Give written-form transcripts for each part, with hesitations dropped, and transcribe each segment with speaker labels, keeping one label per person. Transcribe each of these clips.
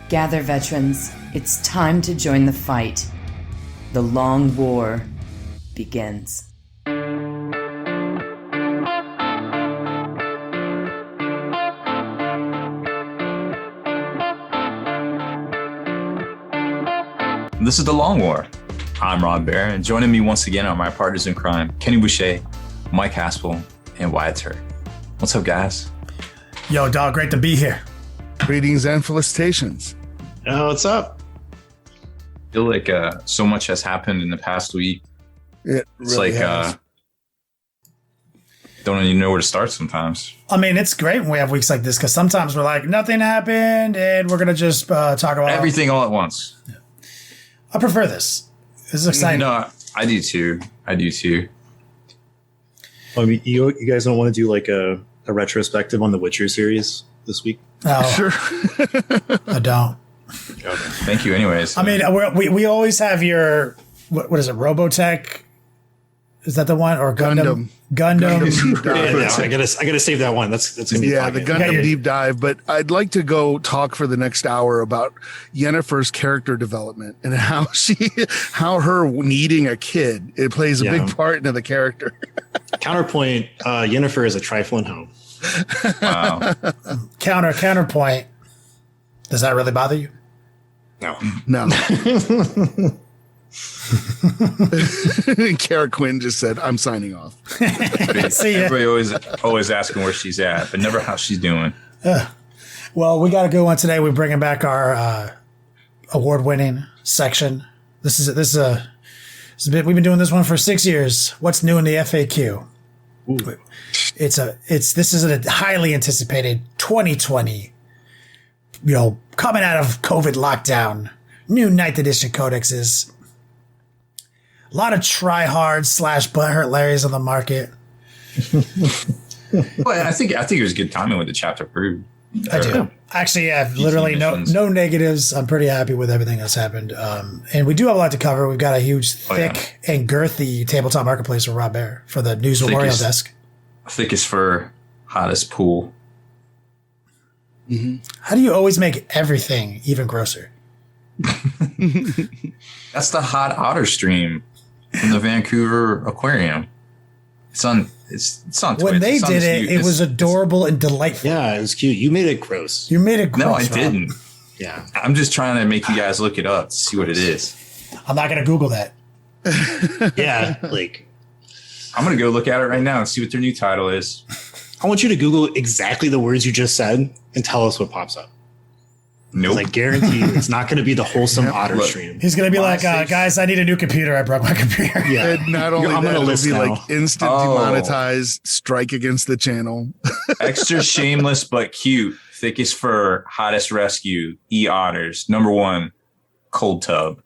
Speaker 1: Gather, veterans. It's time to join the fight. The long war begins.
Speaker 2: This is The Long War. I'm Rob Baer, and joining me once again are my partners in crime, Kenny Boucher, Mike Haspil, and Wyatt Turk. What's up, guys?
Speaker 3: Yo, dog, great to be here.
Speaker 4: Greetings and felicitations.
Speaker 5: Oh, what's up?
Speaker 2: I feel like so much has happened in the past week.
Speaker 4: It's really has.
Speaker 2: Don't even know where to start sometimes.
Speaker 3: I mean, it's great when we have weeks like this because sometimes we're like, nothing happened, and we're going to just talk about
Speaker 2: everything all at once.
Speaker 3: Yeah. I prefer this. This is exciting.
Speaker 2: No, I do too.
Speaker 5: I mean, you guys don't want to do like a retrospective on the Witcher series this week?
Speaker 3: Oh,
Speaker 4: Sure.
Speaker 3: I don't.
Speaker 5: Okay.
Speaker 2: Thank you anyways.
Speaker 3: I mean, we always have your, what is it, Robotech? Is that the one? Or Gundam? Gundam.
Speaker 4: Deep dive.
Speaker 5: Yeah, I gotta save that one. That's gonna be
Speaker 4: Yeah, the Gundam deep dive. But I'd like to go talk for the next hour about Yennefer's character development and how her needing a kid, it plays a big part into the character.
Speaker 5: Counterpoint: Yennefer is a trifling hoe.
Speaker 2: Wow.
Speaker 3: Counterpoint. Does that really bother you?
Speaker 5: No.
Speaker 4: Kara Quinn just said, "I'm signing off."
Speaker 3: See ya.
Speaker 2: Everybody always asking where she's at, but never how she's doing.
Speaker 3: Well, we got a good one today. We're bringing back our award-winning section. This is a bit. We've been doing this one for 6 years. What's new in the FAQ?
Speaker 5: Ooh.
Speaker 3: This is a highly anticipated 2020. Coming out of COVID lockdown, new 9th edition codexes. A lot of try-hard / butthurt Larrys on the market.
Speaker 2: Well, I think it was good timing with the chapter approved.
Speaker 3: I do. Actually, I have literally no negatives. I'm pretty happy with everything that's happened. And we do have a lot to cover. We've got a huge, thick, and girthy tabletop marketplace for Rob Baer for the News Memorial Desk.
Speaker 2: Thickest fur, hottest pool.
Speaker 3: Mm-hmm. How do you always make everything even grosser?
Speaker 2: That's the hot otter stream from the Vancouver Aquarium. It's on Twitch.
Speaker 3: When they did it, it was adorable and delightful.
Speaker 5: Yeah, it was cute. You made it gross.
Speaker 3: You made it gross.
Speaker 2: No, I didn't.
Speaker 5: Yeah.
Speaker 2: I'm just trying to make you guys look it up to see what it is.
Speaker 3: I'm not going to Google that.
Speaker 5: Yeah,
Speaker 2: I'm going to go look at it right now and see what their new title is.
Speaker 5: I want you to Google exactly the words you just said and tell us what pops up.
Speaker 2: Nope.
Speaker 5: I guarantee you it's not going to be the wholesome otter stream.
Speaker 3: He's going to be like, guys, I need a new computer. I broke my computer.
Speaker 5: Yeah.
Speaker 4: And not only
Speaker 5: I'm
Speaker 4: that,
Speaker 5: gonna
Speaker 4: it'll be
Speaker 5: now.
Speaker 4: like instant demonetized, strike against the channel.
Speaker 2: Extra shameless but cute. Thickest fur, hottest rescue. E-otters. #1, cold tub.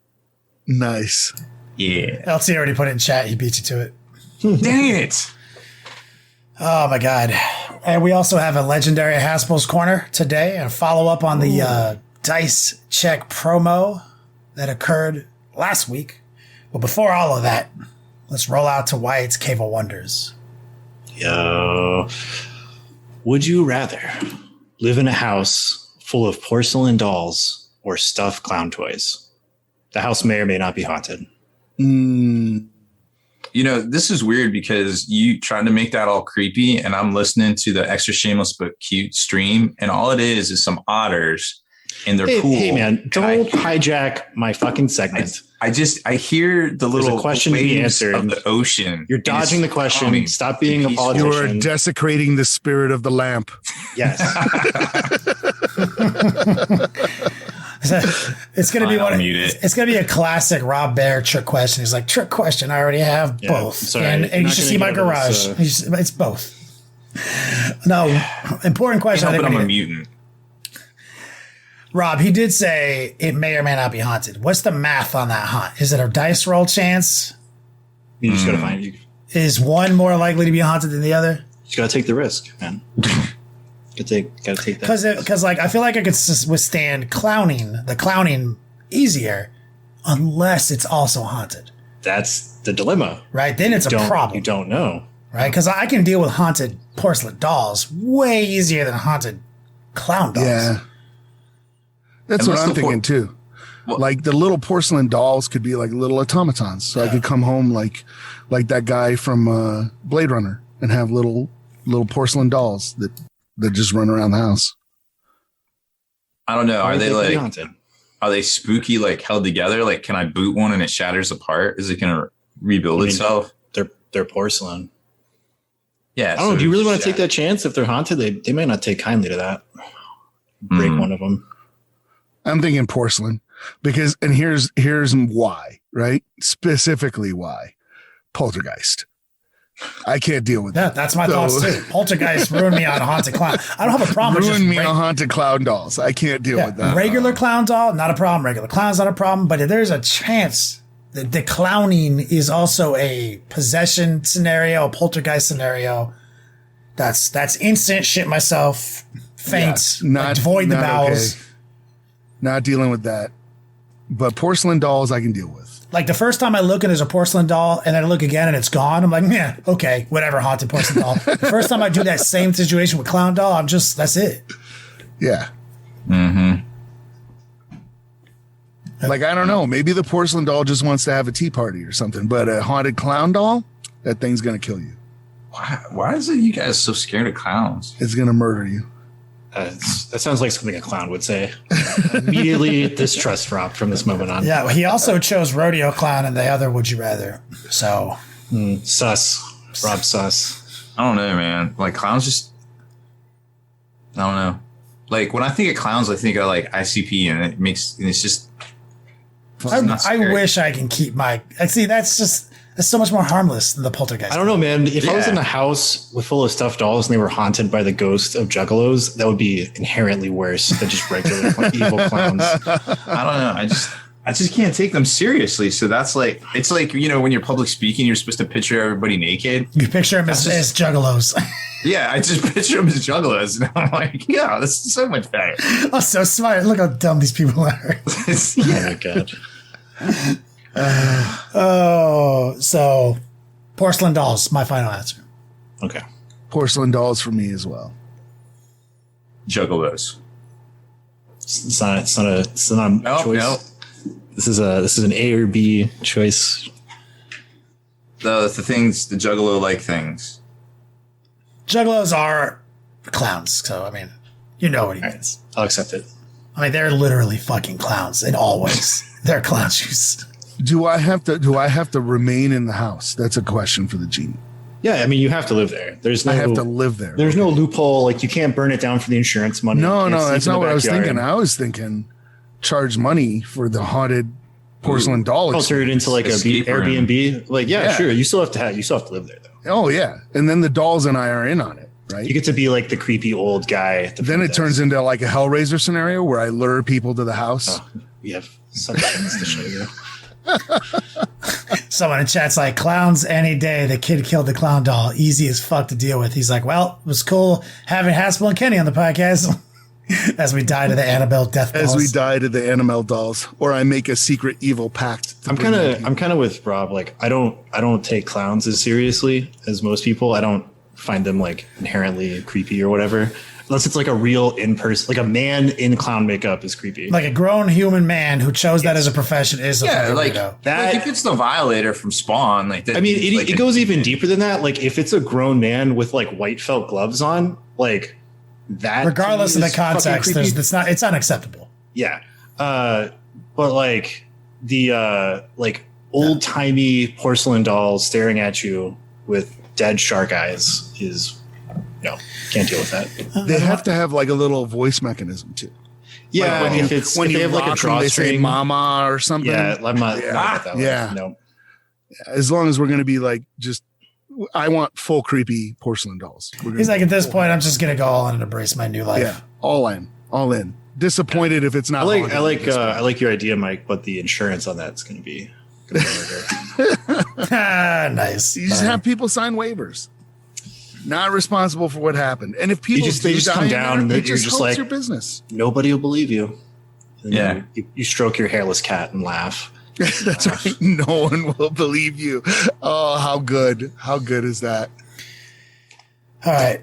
Speaker 4: Nice.
Speaker 2: Yeah.
Speaker 3: LT already put it in chat. He beat you to it.
Speaker 2: Dang it.
Speaker 3: Oh, my God. And we also have a legendary Haspil's Corner today, a follow-up on the Dice Check promo that occurred last week. But before all of that, let's roll out to Wyatt's Cave of Wonders.
Speaker 5: Yo. Would you rather live in a house full of porcelain dolls or stuffed clown toys? The house may or may not be haunted.
Speaker 2: This is weird because you tried to make that all creepy, and I'm listening to the extra shameless but cute stream, and all it is some otters in their pool.
Speaker 5: Hey, man, don't hijack my fucking segment.
Speaker 2: I hear the little
Speaker 5: question to be
Speaker 2: waves
Speaker 5: answered.
Speaker 2: of the ocean.
Speaker 5: You're dodging the question.
Speaker 2: calming.
Speaker 5: Stop being a
Speaker 4: You
Speaker 5: politician.
Speaker 4: are desecrating the spirit of the lamp.
Speaker 5: Yes.
Speaker 3: It's going to be
Speaker 2: I'll mute it.
Speaker 3: It's going to be a classic Rob Baer trick question. He's like, trick question. I already have both.
Speaker 5: Sorry,
Speaker 3: and you should see my garage. It's both. No, important question.
Speaker 2: But I'm a mutant.
Speaker 3: Rob, he did say it may or may not be haunted. What's the math on that haunt? Is it a dice roll chance?
Speaker 5: You just got to find you.
Speaker 3: Is one more likely to be haunted than the other?
Speaker 5: You got to take the risk, man. Got to take that.
Speaker 3: Because I feel like I could withstand the clowning easier, unless it's also haunted.
Speaker 5: That's the dilemma.
Speaker 3: Right? Then it's a problem.
Speaker 5: You don't know.
Speaker 3: Right? Because I can deal with haunted porcelain dolls way easier than haunted clown dolls.
Speaker 4: Yeah. That's what
Speaker 2: Unless
Speaker 4: I'm thinking too.
Speaker 2: Well-
Speaker 4: Like the little porcelain dolls could be like little automatons. So I could come home like that guy from Blade Runner and have little porcelain dolls that just run around the house.
Speaker 2: I don't know.
Speaker 5: Or
Speaker 2: Are they
Speaker 5: could be
Speaker 2: like,
Speaker 5: haunted.
Speaker 2: are they spooky, like held together? Like, can I boot one and it shatters apart? Is it going to rebuild itself?
Speaker 5: They're porcelain.
Speaker 2: Yeah.
Speaker 5: I don't know. Do you really want to take that chance? If they're haunted, they might not take kindly to that. Break one of them.
Speaker 4: I'm thinking porcelain because, and here's why, right? Specifically why. Poltergeist. I can't deal with that.
Speaker 3: That's my thoughts too. Poltergeist ruined me on haunted clown. I don't have a problem with
Speaker 4: Ruined me
Speaker 3: just
Speaker 4: on haunted clown dolls. I can't deal with that.
Speaker 3: regular clown doll, not a problem. Regular clown's not a problem. But if there's a chance that the clowning is also a possession scenario, a poltergeist scenario, that's instant shit myself, faint,
Speaker 4: Not
Speaker 3: void the bowels.
Speaker 4: okay. Not dealing with that. But porcelain dolls I can deal with.
Speaker 3: Like the first time I look and there's a porcelain doll and then I look again and it's gone, I'm like, yeah, okay, whatever, haunted porcelain doll. The first time I do that same situation with clown doll, that's it.
Speaker 4: Yeah.
Speaker 2: Mm-hmm.
Speaker 4: Like, I don't know. Maybe the porcelain doll just wants to have a tea party or something, but a haunted clown doll, that thing's going to kill you.
Speaker 2: Why is it you guys so scared of clowns?
Speaker 4: It's going to murder you.
Speaker 5: That sounds like something a clown would say. Immediately distrust Rob from this moment on.
Speaker 3: Yeah, well, he also chose rodeo clown and the other would you rather. So
Speaker 5: Sus. Rob sus.
Speaker 2: I don't know, man. Like clowns just, I don't know. Like when I think of clowns, I think of like ICP and it's just,
Speaker 3: I wish I can keep that's so much more harmless than the poltergeist.
Speaker 5: I don't know, man. If I was in a house with full of stuffed dolls and they were haunted by the ghost of juggalos, that would be inherently worse than just regular evil clowns.
Speaker 2: I don't know. I just can't take them seriously. So that's like, it's like, when you're public speaking, you're supposed to picture everybody naked.
Speaker 3: You picture them as juggalos.
Speaker 2: Yeah, I just picture them as juggalos. And I'm like, yeah, this is so much better.
Speaker 3: Oh, so smart. Look how dumb these people are.
Speaker 5: Oh my God.
Speaker 3: So porcelain dolls, my final answer.
Speaker 5: Okay.
Speaker 4: Porcelain dolls for me as well.
Speaker 2: Juggalos.
Speaker 5: It's not a choice.
Speaker 2: No.
Speaker 5: This is an A or B choice.
Speaker 2: The things, the juggalo-like things.
Speaker 3: Juggalos are clowns. So, I mean, you know what he means.
Speaker 5: I'll accept it.
Speaker 3: I mean, they're literally fucking clowns in all ways. They're clown shoes.
Speaker 4: Do I have to remain in the house? That's a question for the genie.
Speaker 5: Yeah, I mean, you have to live there.
Speaker 4: I have to live there.
Speaker 5: There's no loophole. Like, you can't burn it down for the insurance money.
Speaker 4: No, that's not what I was
Speaker 5: backyard.
Speaker 4: thinking. I was thinking charge money for the haunted porcelain doll.
Speaker 5: I'll turn it into like
Speaker 2: Escape
Speaker 5: a
Speaker 2: room.
Speaker 5: Airbnb. Like, yeah, sure. You still have to live there, though.
Speaker 4: Oh, yeah. And then the dolls and I are in on it, right?
Speaker 5: You get to be like the creepy old guy.
Speaker 4: Then it turns into like a Hellraiser scenario where I lure people to the house.
Speaker 5: Oh, we have such things to show you.
Speaker 3: Someone in chat's like, clowns any day. The kid killed the clown doll. Easy as fuck to deal with. He's like, well, it was cool having Haspil and Kenny on the podcast as we die to the Annabelle death dolls.
Speaker 4: As we die to the Annabelle dolls, or I make a secret evil pact.
Speaker 5: I'm kind of with Rob. Like, I don't take clowns as seriously as most people. I don't find them like inherently creepy or whatever. Unless it's like a real in-person, like a man in clown makeup is creepy.
Speaker 3: Like a grown human man who chose that as a profession is a fucking
Speaker 2: like
Speaker 3: weirdo.
Speaker 2: that. Like if it's the Violator from Spawn, like that.
Speaker 5: I mean,
Speaker 2: like
Speaker 5: it goes even deeper than that. Like if it's a grown man with like white felt gloves on, like that.
Speaker 3: Regardless of the
Speaker 5: is fucking
Speaker 3: context,
Speaker 5: creepy.
Speaker 3: it's unacceptable.
Speaker 5: Yeah. But like the like old timey porcelain dolls staring at you with dead shark eyes is, can't deal with that.
Speaker 4: They have to have like a little voice mechanism too.
Speaker 5: Yeah.
Speaker 4: Like
Speaker 5: if
Speaker 4: when
Speaker 5: they
Speaker 4: you
Speaker 5: have like a
Speaker 4: rock them, they say
Speaker 5: drawstring.
Speaker 4: mama or something.
Speaker 5: Yeah. I'm not about that one.
Speaker 4: Yeah.
Speaker 5: No.
Speaker 4: As long as we're going to be like, I want full creepy porcelain dolls.
Speaker 3: He's like, at this point, I'm just going to go all in and embrace my new life.
Speaker 4: Yeah. All in. Disappointed if it's not.
Speaker 5: I like your idea, Mike, but the insurance on that's going to be murder.
Speaker 3: Nice.
Speaker 4: You just have people sign waivers. Not responsible for what happened. And if people
Speaker 5: they just come down and
Speaker 4: it
Speaker 5: you're
Speaker 4: just
Speaker 5: just
Speaker 4: helps
Speaker 5: like
Speaker 4: your business.
Speaker 5: Nobody will believe you. And
Speaker 2: Yeah.
Speaker 5: you stroke your hairless cat and laugh.
Speaker 4: That's right. No one will believe you. Oh, how good. How good is that?
Speaker 3: All right.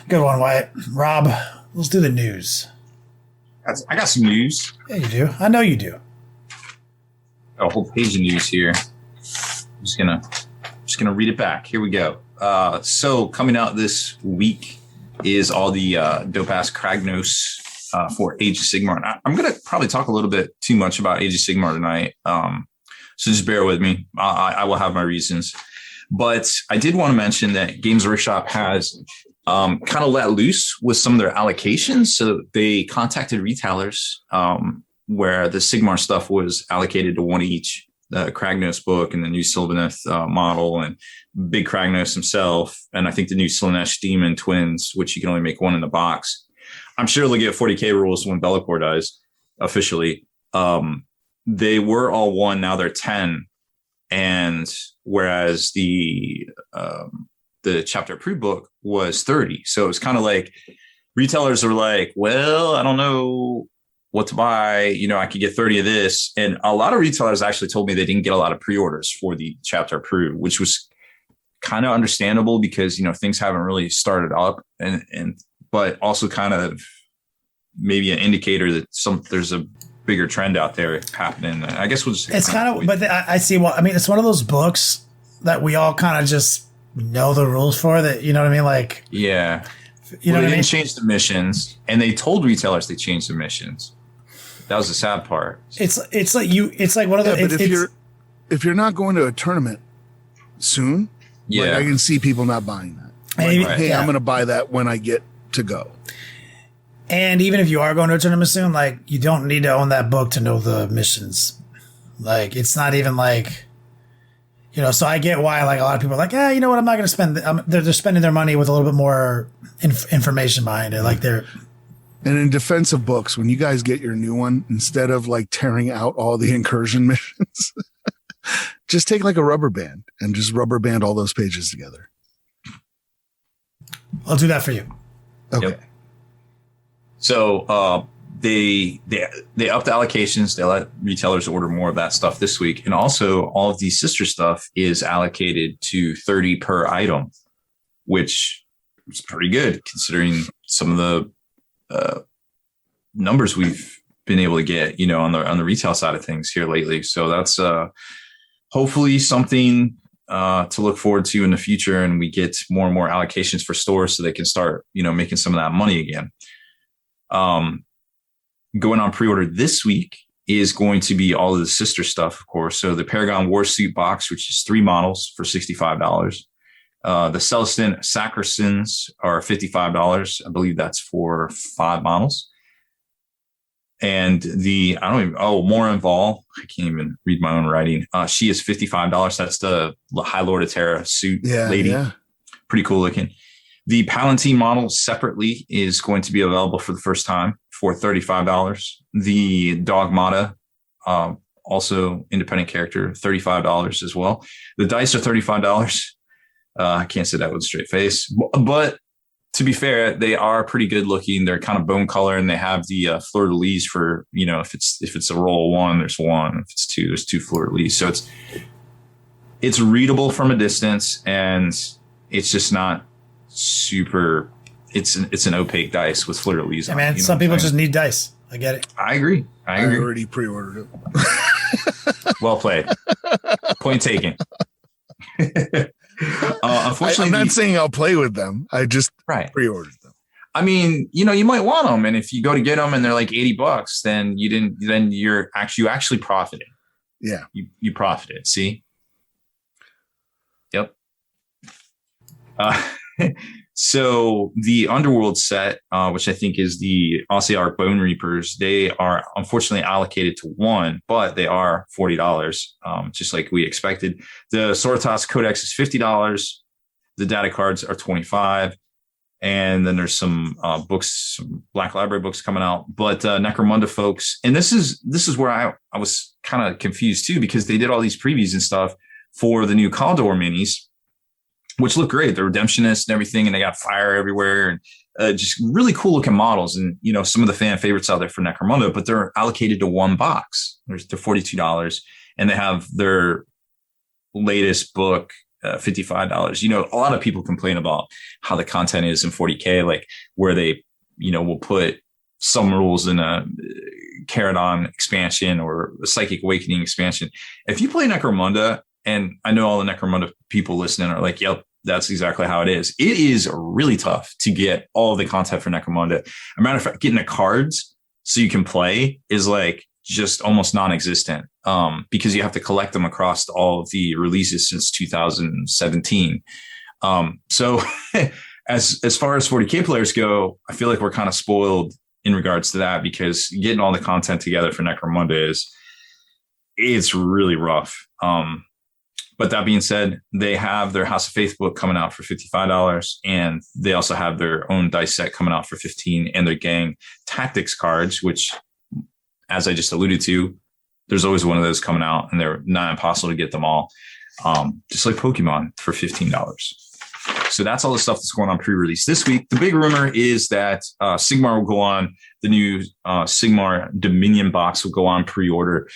Speaker 3: Good one, Wyatt. Rob, let's do the news.
Speaker 2: I got some news.
Speaker 3: Yeah, you do. I know you do.
Speaker 2: Got a whole page of news here. I'm just gonna read it back. Here we go. So coming out this week is all the dope ass Kragnos for Age of Sigmar. I'm gonna probably talk a little bit too much about Age of Sigmar tonight. So just bear with me. I will have my reasons. But I did want to mention that Games Workshop has kind of let loose with some of their allocations. So they contacted retailers where the Sigmar stuff was allocated to one each, the Kragnos book and the new Sylvaneth model and Big Kragnos himself. And I think the new Slaanesh Demon twins, which you can only make one in the box. I'm sure they'll get 40K rules when Be'lakor dies officially. They were all one. Now they're 10. And whereas the chapter approved book was 30. So it was kind of like retailers were like, well, I don't know what to buy. You know, I could get 30 of this. And a lot of retailers actually told me they didn't get a lot of pre-orders for the chapter approved, which was kind of understandable because, you know, things haven't really started up but also kind of maybe an indicator that there's a bigger trend out there happening. I guess we'll just.
Speaker 3: It's kind of, but I see. Well, I mean, it's one of those books that we all kind of just know the rules for. That, you know what I mean? Like,
Speaker 2: yeah,
Speaker 3: you know what I mean?
Speaker 2: They didn't change the missions, and they told retailers they changed the missions. That was the sad part.
Speaker 3: It's like one of the.
Speaker 4: But if you're not going to a tournament soon, like I can see people not buying that. Hey, I'm going to buy that when I get to go.
Speaker 3: And even if you are going to a tournament soon, like, you don't need to own that book to know the missions. Like, it's not even like, you know, so I get why, like, a lot of people are like, you know what, I'm not going to spend, they're spending their money with a little bit more information behind it. Like, they're.
Speaker 4: And in defense of books, when you guys get your new one, instead of like tearing out all the incursion missions, just take like a rubber band and just rubber band all those pages together.
Speaker 3: I'll do that for you.
Speaker 4: Okay.
Speaker 2: Yep. So they upped the allocations. They let retailers order more of that stuff this week. And also all of the sister stuff is allocated to 30 per item, which is pretty good considering some of the numbers we've been able to get, you know, on the retail side of things here lately. So that's hopefully something to look forward to in the future. And we get more and more allocations for stores so they can start, you know, making some of that money again. Going on pre-order this week is going to be all of the sister stuff, of course. So the Paragon Warsuit box, which is 3 models for $65. The Celestin Sacristans are $55. I believe that's for 5 models. And Morin Vol, I can't even read my own writing. She is $55. That's the High Lord of Terra suit lady. Yeah. Pretty cool looking. The Palatine model separately is going to be available for the first time for $35. The Dogmata, also independent character, $35 as well. The dice are $35. I can't say that with a straight face, but to be fair, they are pretty good looking. They're kind of bone color, and they have the fleur de lis for, you know, if it's a roll of 1, there's 1. If it's 2, there's 2 fleur de lis. So it's readable from a distance, and it's just not super. It's an opaque dice with fleur de lis.
Speaker 3: Yeah, man. You know, some people just need dice. I get it.
Speaker 2: I agree.
Speaker 4: I already pre-ordered it.
Speaker 2: Well played. Point taken. Unfortunately,
Speaker 4: I'm not saying I'll play with them. I just pre-ordered them.
Speaker 2: I mean, you know, you might want them, and if you go to get them and they're like $80, then you actually profited.
Speaker 4: Yeah,
Speaker 2: you profited. See. Yep. So the Underworld set, which I think is the Ossiarch Bone Reapers, they are unfortunately allocated to 1, but they are $40, just like we expected. The Sororitas Codex is $50. The data cards are $25. And then there's some books, some Black Library books coming out. But Necromunda folks, and this is where I was kind of confused too, because they did all these previews and stuff for the new Caldor minis, which look great. They're Redemptionists and everything, and they got fire everywhere, and just really cool looking models. And, you know, some of the fan favorites out there for Necromunda, but they're allocated to 1 box. They're $42, and they have their latest book, $55. You know, a lot of people complain about how the content is in 40K, like where they, you know, will put some rules in a Caradon expansion or a Psychic Awakening expansion. If you play Necromunda, and I know all the Necromunda people listening are like, yep, that's exactly how it is. It is really tough to get all of the content for Necromunda. As a matter of fact, getting the cards so you can play is like just almost non-existent, because you have to collect them across all of the releases since 2017. So as far as 40K players go, I feel like we're kind of spoiled in regards to that, because getting all the content together for Necromunda it's really rough. But that being said, they have their House of Faith book coming out for $55, and they also have their own dice set coming out for $15, and their gang tactics cards, which, as I just alluded to, there's always one of those coming out, and they're not impossible to get them all. Just like Pokemon for $15. So that's all the stuff that's going on pre-release this week. The big rumor is that Sigmar will go on, the new Sigmar Dominion box will go on pre-order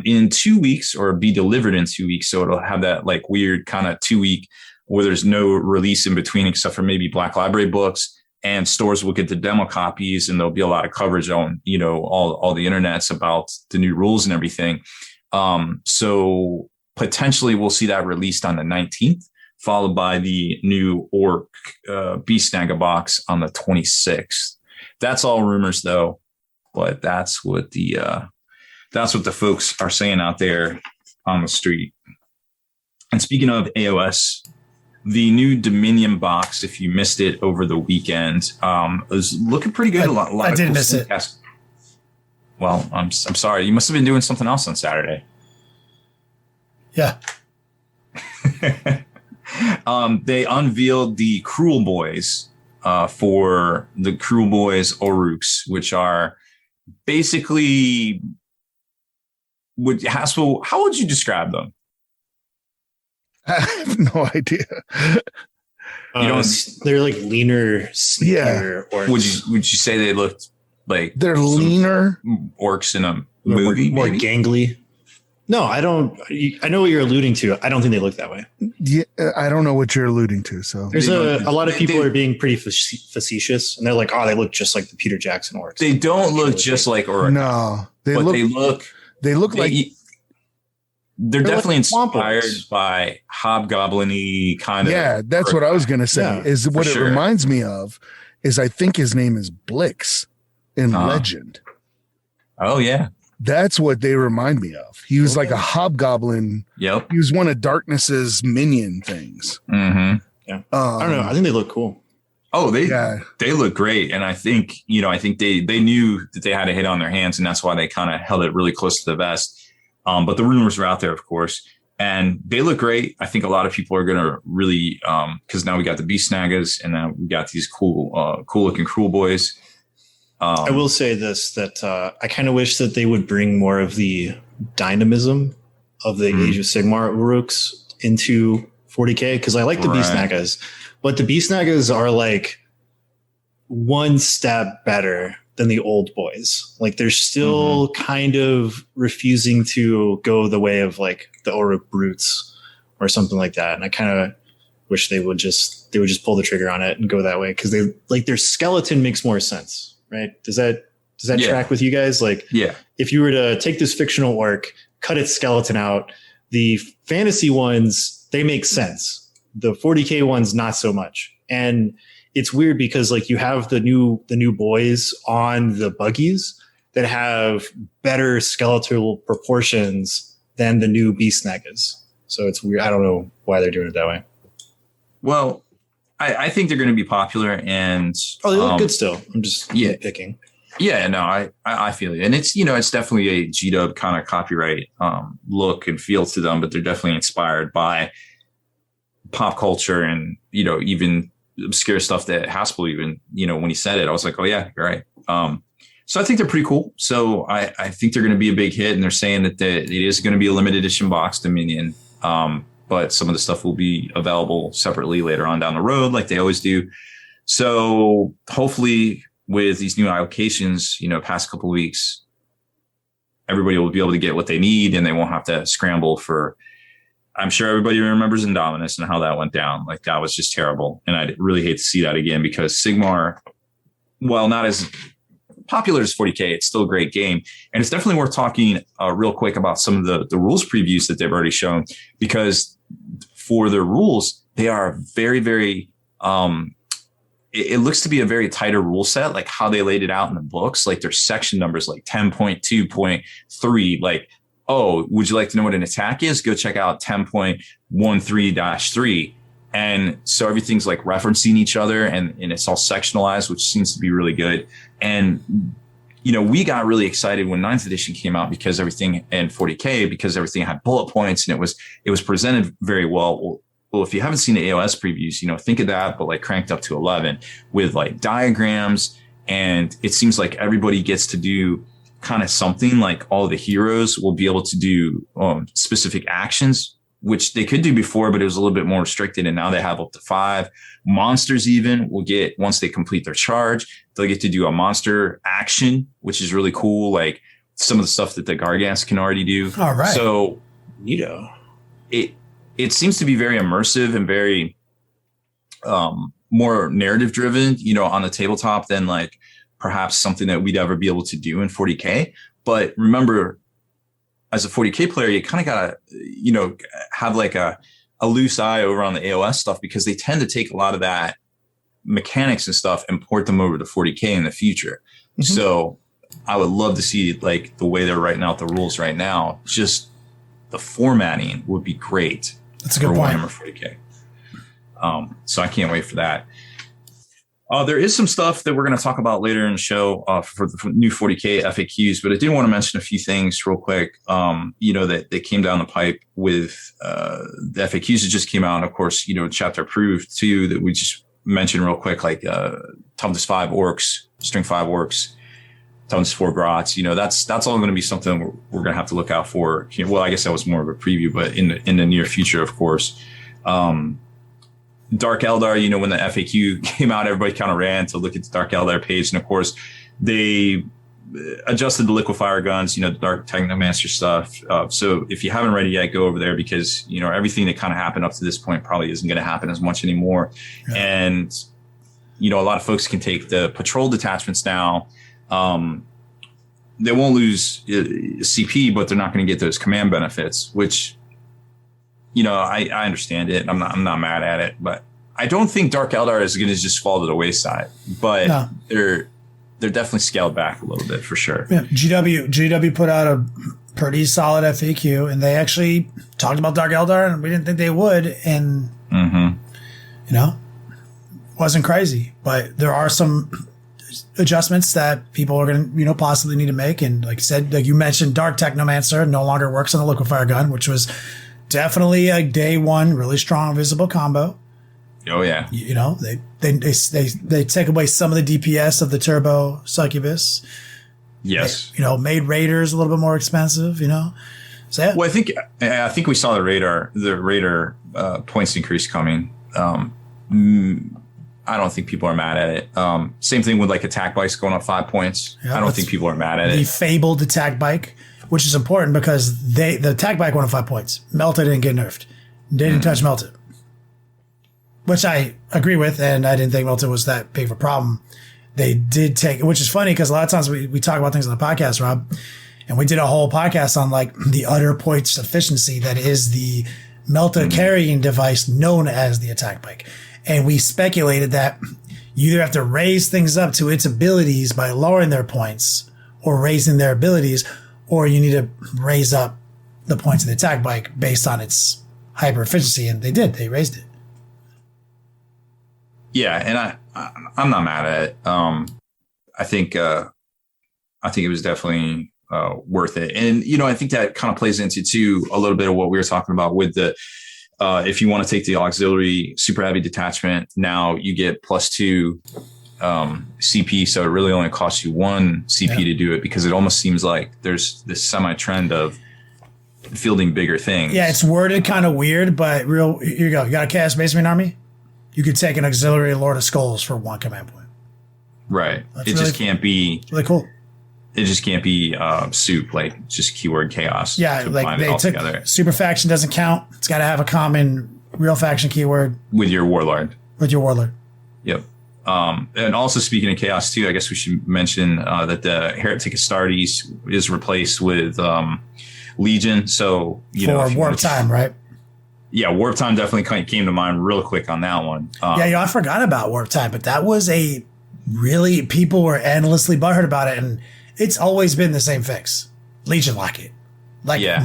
Speaker 2: in 2 weeks, or be delivered in 2 weeks. So it'll have that like weird kind of 2 week where there's no release in between, except for maybe Black Library books, and stores will get the demo copies, and there'll be a lot of coverage on, all the internets about the new rules and everything. So potentially we'll see that released on the 19th. Followed by the new Orc Beast Naga box on the 26th. That's all rumors, though, but that's what the folks are saying out there on the street. And speaking of AOS, the new Dominion box, if you missed it over the weekend, is looking pretty good.
Speaker 3: I did miss it.
Speaker 2: Well, I'm sorry. You must have been doing something else on Saturday.
Speaker 3: Yeah.
Speaker 2: They unveiled the Cruel Boys for the Cruel Boys Oruks, which are basically, Haspil, how would you describe them?
Speaker 4: I have no idea.
Speaker 5: They're like leaner, skinnier orcs.
Speaker 2: Would you say they looked like
Speaker 4: they're leaner
Speaker 2: orcs in a movie?
Speaker 5: More gangly. No, I don't. I know what you're alluding to. I don't think they look that way.
Speaker 4: Yeah, I don't know what you're alluding to. So
Speaker 5: there's a lot of people are being pretty facetious, and they're like, "Oh, they look just like the Peter Jackson orcs."
Speaker 2: They don't look just like orcs.
Speaker 4: No,
Speaker 2: they look like they're definitely inspired by hobgoblin-y kind of.
Speaker 4: Yeah, that's what I was gonna say.
Speaker 2: Yeah,
Speaker 4: is what it reminds me of is I think his name is Blix in Legend.
Speaker 2: Oh yeah.
Speaker 4: That's what they remind me of. He was like a hobgoblin.
Speaker 2: Yep.
Speaker 4: He was one of Darkness's minion things.
Speaker 2: Mm-hmm.
Speaker 5: Yeah. I don't know. I think they look cool.
Speaker 2: Oh, they look great. And I think they knew that they had a hit on their hands, and that's why they kind of held it really close to the vest. But the rumors were out there, of course, and they look great. I think a lot of people are going to really, because now we got the Beast Nagas, and now we got these cool looking Cruel Boys.
Speaker 5: I will say this, that I kind of wish that they would bring more of the dynamism of the Age of Sigmar Uruks into 40K, because I like the Beast Nagas, but the Beast Nagas are like one step better than the old boys. Like they're still kind of refusing to go the way of like the Uruk Brutes or something like that. And I kind of wish they would just pull the trigger on it and go that way, because they like their skeleton makes more sense. Right. Does that track with you guys? Like, if you were to take this fictional orc, cut its skeleton out, the fantasy ones, they make sense. The 40K ones, not so much. And it's weird because like you have the new boys on the buggies that have better skeletal proportions than the new Beast Nagas. So it's weird. I don't know why they're doing it that way.
Speaker 2: Well, I think they're going to be popular, and
Speaker 5: they look good still. I'm just picking.
Speaker 2: Yeah, no, I feel you, and it's it's definitely a G-Dub kind of copyright look and feel to them, but they're definitely inspired by pop culture and even obscure stuff that Haspil even when he said it, I was like, oh yeah, you're right. So I think they're pretty cool. So I think they're going to be a big hit, and they're saying that it is going to be a limited edition box Dominion. But some of the stuff will be available separately later on down the road, like they always do. So hopefully with these new allocations, past couple of weeks, everybody will be able to get what they need, and they won't have to scramble for, I'm sure everybody remembers Indominus and how that went down. Like that was just terrible. And I really hate to see that again, because Sigmar, while not as popular as 40K, it's still a great game. And it's definitely worth talking real quick about some of the rules previews that they've already shown, because for their rules, they are very, very, it looks to be a very tighter rule set, like how they laid it out in the books. Like there's section numbers like 10.2.3, like, oh, would you like to know what an attack is? Go check out 10.13-3. And so everything's like referencing each other, and it's all sectionalized, which seems to be really good. And, you know, we got really excited when 9th edition came out because everything, and 40K, because everything had bullet points and it was presented very well. Well, if you haven't seen the AOS previews, you know, think of that, but like cranked up to 11 with like diagrams. And it seems like everybody gets to do kind of something. Like all the heroes will be able to do specific actions, which they could do before, but it was a little bit more restricted. And now they have up to 5. Monsters even will get, once they complete their charge, they'll get to do a monster action, which is really cool. Like some of the stuff that the Gargants can already do.
Speaker 3: All right.
Speaker 2: So,
Speaker 5: Neato.
Speaker 2: It seems to be very immersive and very more narrative driven, you know, on the tabletop than like perhaps something that we'd ever be able to do in 40K. But remember, as a 40K player, you kind of got to, you know, have like a loose eye over on the AOS stuff, because they tend to take a lot of that mechanics and stuff and port them over to 40K in the future. Mm-hmm. So I would love to see like the way they're writing out the rules right now. Just the formatting would be great.
Speaker 3: That's a good point.
Speaker 2: Warhammer 40K. So I can't wait for that. There is some stuff that we're going to talk about later in the show for the new 40K FAQs, but I did want to mention a few things real quick, you know, that came down the pipe with the FAQs that just came out. And of course, you know, chapter approved too, that we just mentioned real quick, like Toughness 5 orcs, String 5 orcs, Toughness 4 grots. You know, that's all going to be something we're going to have to look out for. Well, I guess that was more of a preview, but in the near future, of course. Dark Eldar, you know, when the FAQ came out, everybody kind of ran to look at the Dark Eldar page. And of course, they adjusted the liquefier guns, you know, the Dark Technomancer stuff. So if you haven't read it yet, go over there, because, you know, everything that kind of happened up to this point probably isn't going to happen as much anymore. Yeah. And, you know, a lot of folks can take the patrol detachments now. They won't lose CP, but they're not going to get those command benefits, which, you know, I understand it. I'm not mad at it, but I don't think Dark Eldar is going to just fall to the wayside. But no, they're definitely scaled back a little bit for sure.
Speaker 3: Yeah, GW put out a pretty solid FAQ, and they actually talked about Dark Eldar, and we didn't think they would, and you know, wasn't crazy. But there are some adjustments that people are going to, you know, possibly need to make. And like I said, like you mentioned, Dark Technomancer no longer works on the liquefier gun, which was definitely a day one really strong visible combo.
Speaker 2: Oh yeah.
Speaker 3: You know, they take away some of the DPS of the Turbo Succubus.
Speaker 2: Yes.
Speaker 3: They, you know, made Raiders a little bit more expensive, you know. So yeah.
Speaker 2: Well, I think we saw the Raider points increase coming. I don't think people are mad at it. Same thing with like attack bikes going up 5 points. Yeah, I don't think people are mad at it.
Speaker 3: The fabled attack bike, which is important because the attack bike went up 5 points. Melted didn't get nerfed. Didn't touch Melted, which I agree with, and I didn't think Melted was that big of a problem. They did take, which is funny because a lot of times we talk about things on the podcast, Rob, and we did a whole podcast on like the utter points efficiency that is the Melted carrying device known as the attack bike. And we speculated that you either have to raise things up to its abilities by lowering their points or raising their abilities, or you need to raise up the points of the attack bike based on its hyper efficiency. And they did. They raised it.
Speaker 2: Yeah, and I'm not mad at it. I think it was definitely worth it. And, you know, I think that kind of plays into, too, a little bit of what we were talking about with the if you want to take the auxiliary super heavy detachment, now you get +2 CP. So it really only costs you 1 CP to do it, because it almost seems like there's this semi-trend of fielding bigger things.
Speaker 3: Yeah, it's worded kind of weird, but here you go. You got a Chaos Space Marine army? You could take an auxiliary Lord of Skulls for 1 command point.
Speaker 2: Right. It just can't be
Speaker 3: really cool.
Speaker 2: It just can't be soup, like just keyword chaos.
Speaker 3: Yeah, like they took super faction doesn't count. It's got to have a common real faction keyword
Speaker 2: with your warlord.
Speaker 3: Yep.
Speaker 2: And also speaking of chaos too, I guess we should mention that the Heretic Astartes is replaced with Legion. So
Speaker 3: for warp time, right?
Speaker 2: Yeah, warp time definitely came to mind real quick on that one.
Speaker 3: I forgot about warp time, but that was people were endlessly butthurt about it, and it's always been the same fix: Legion lock it.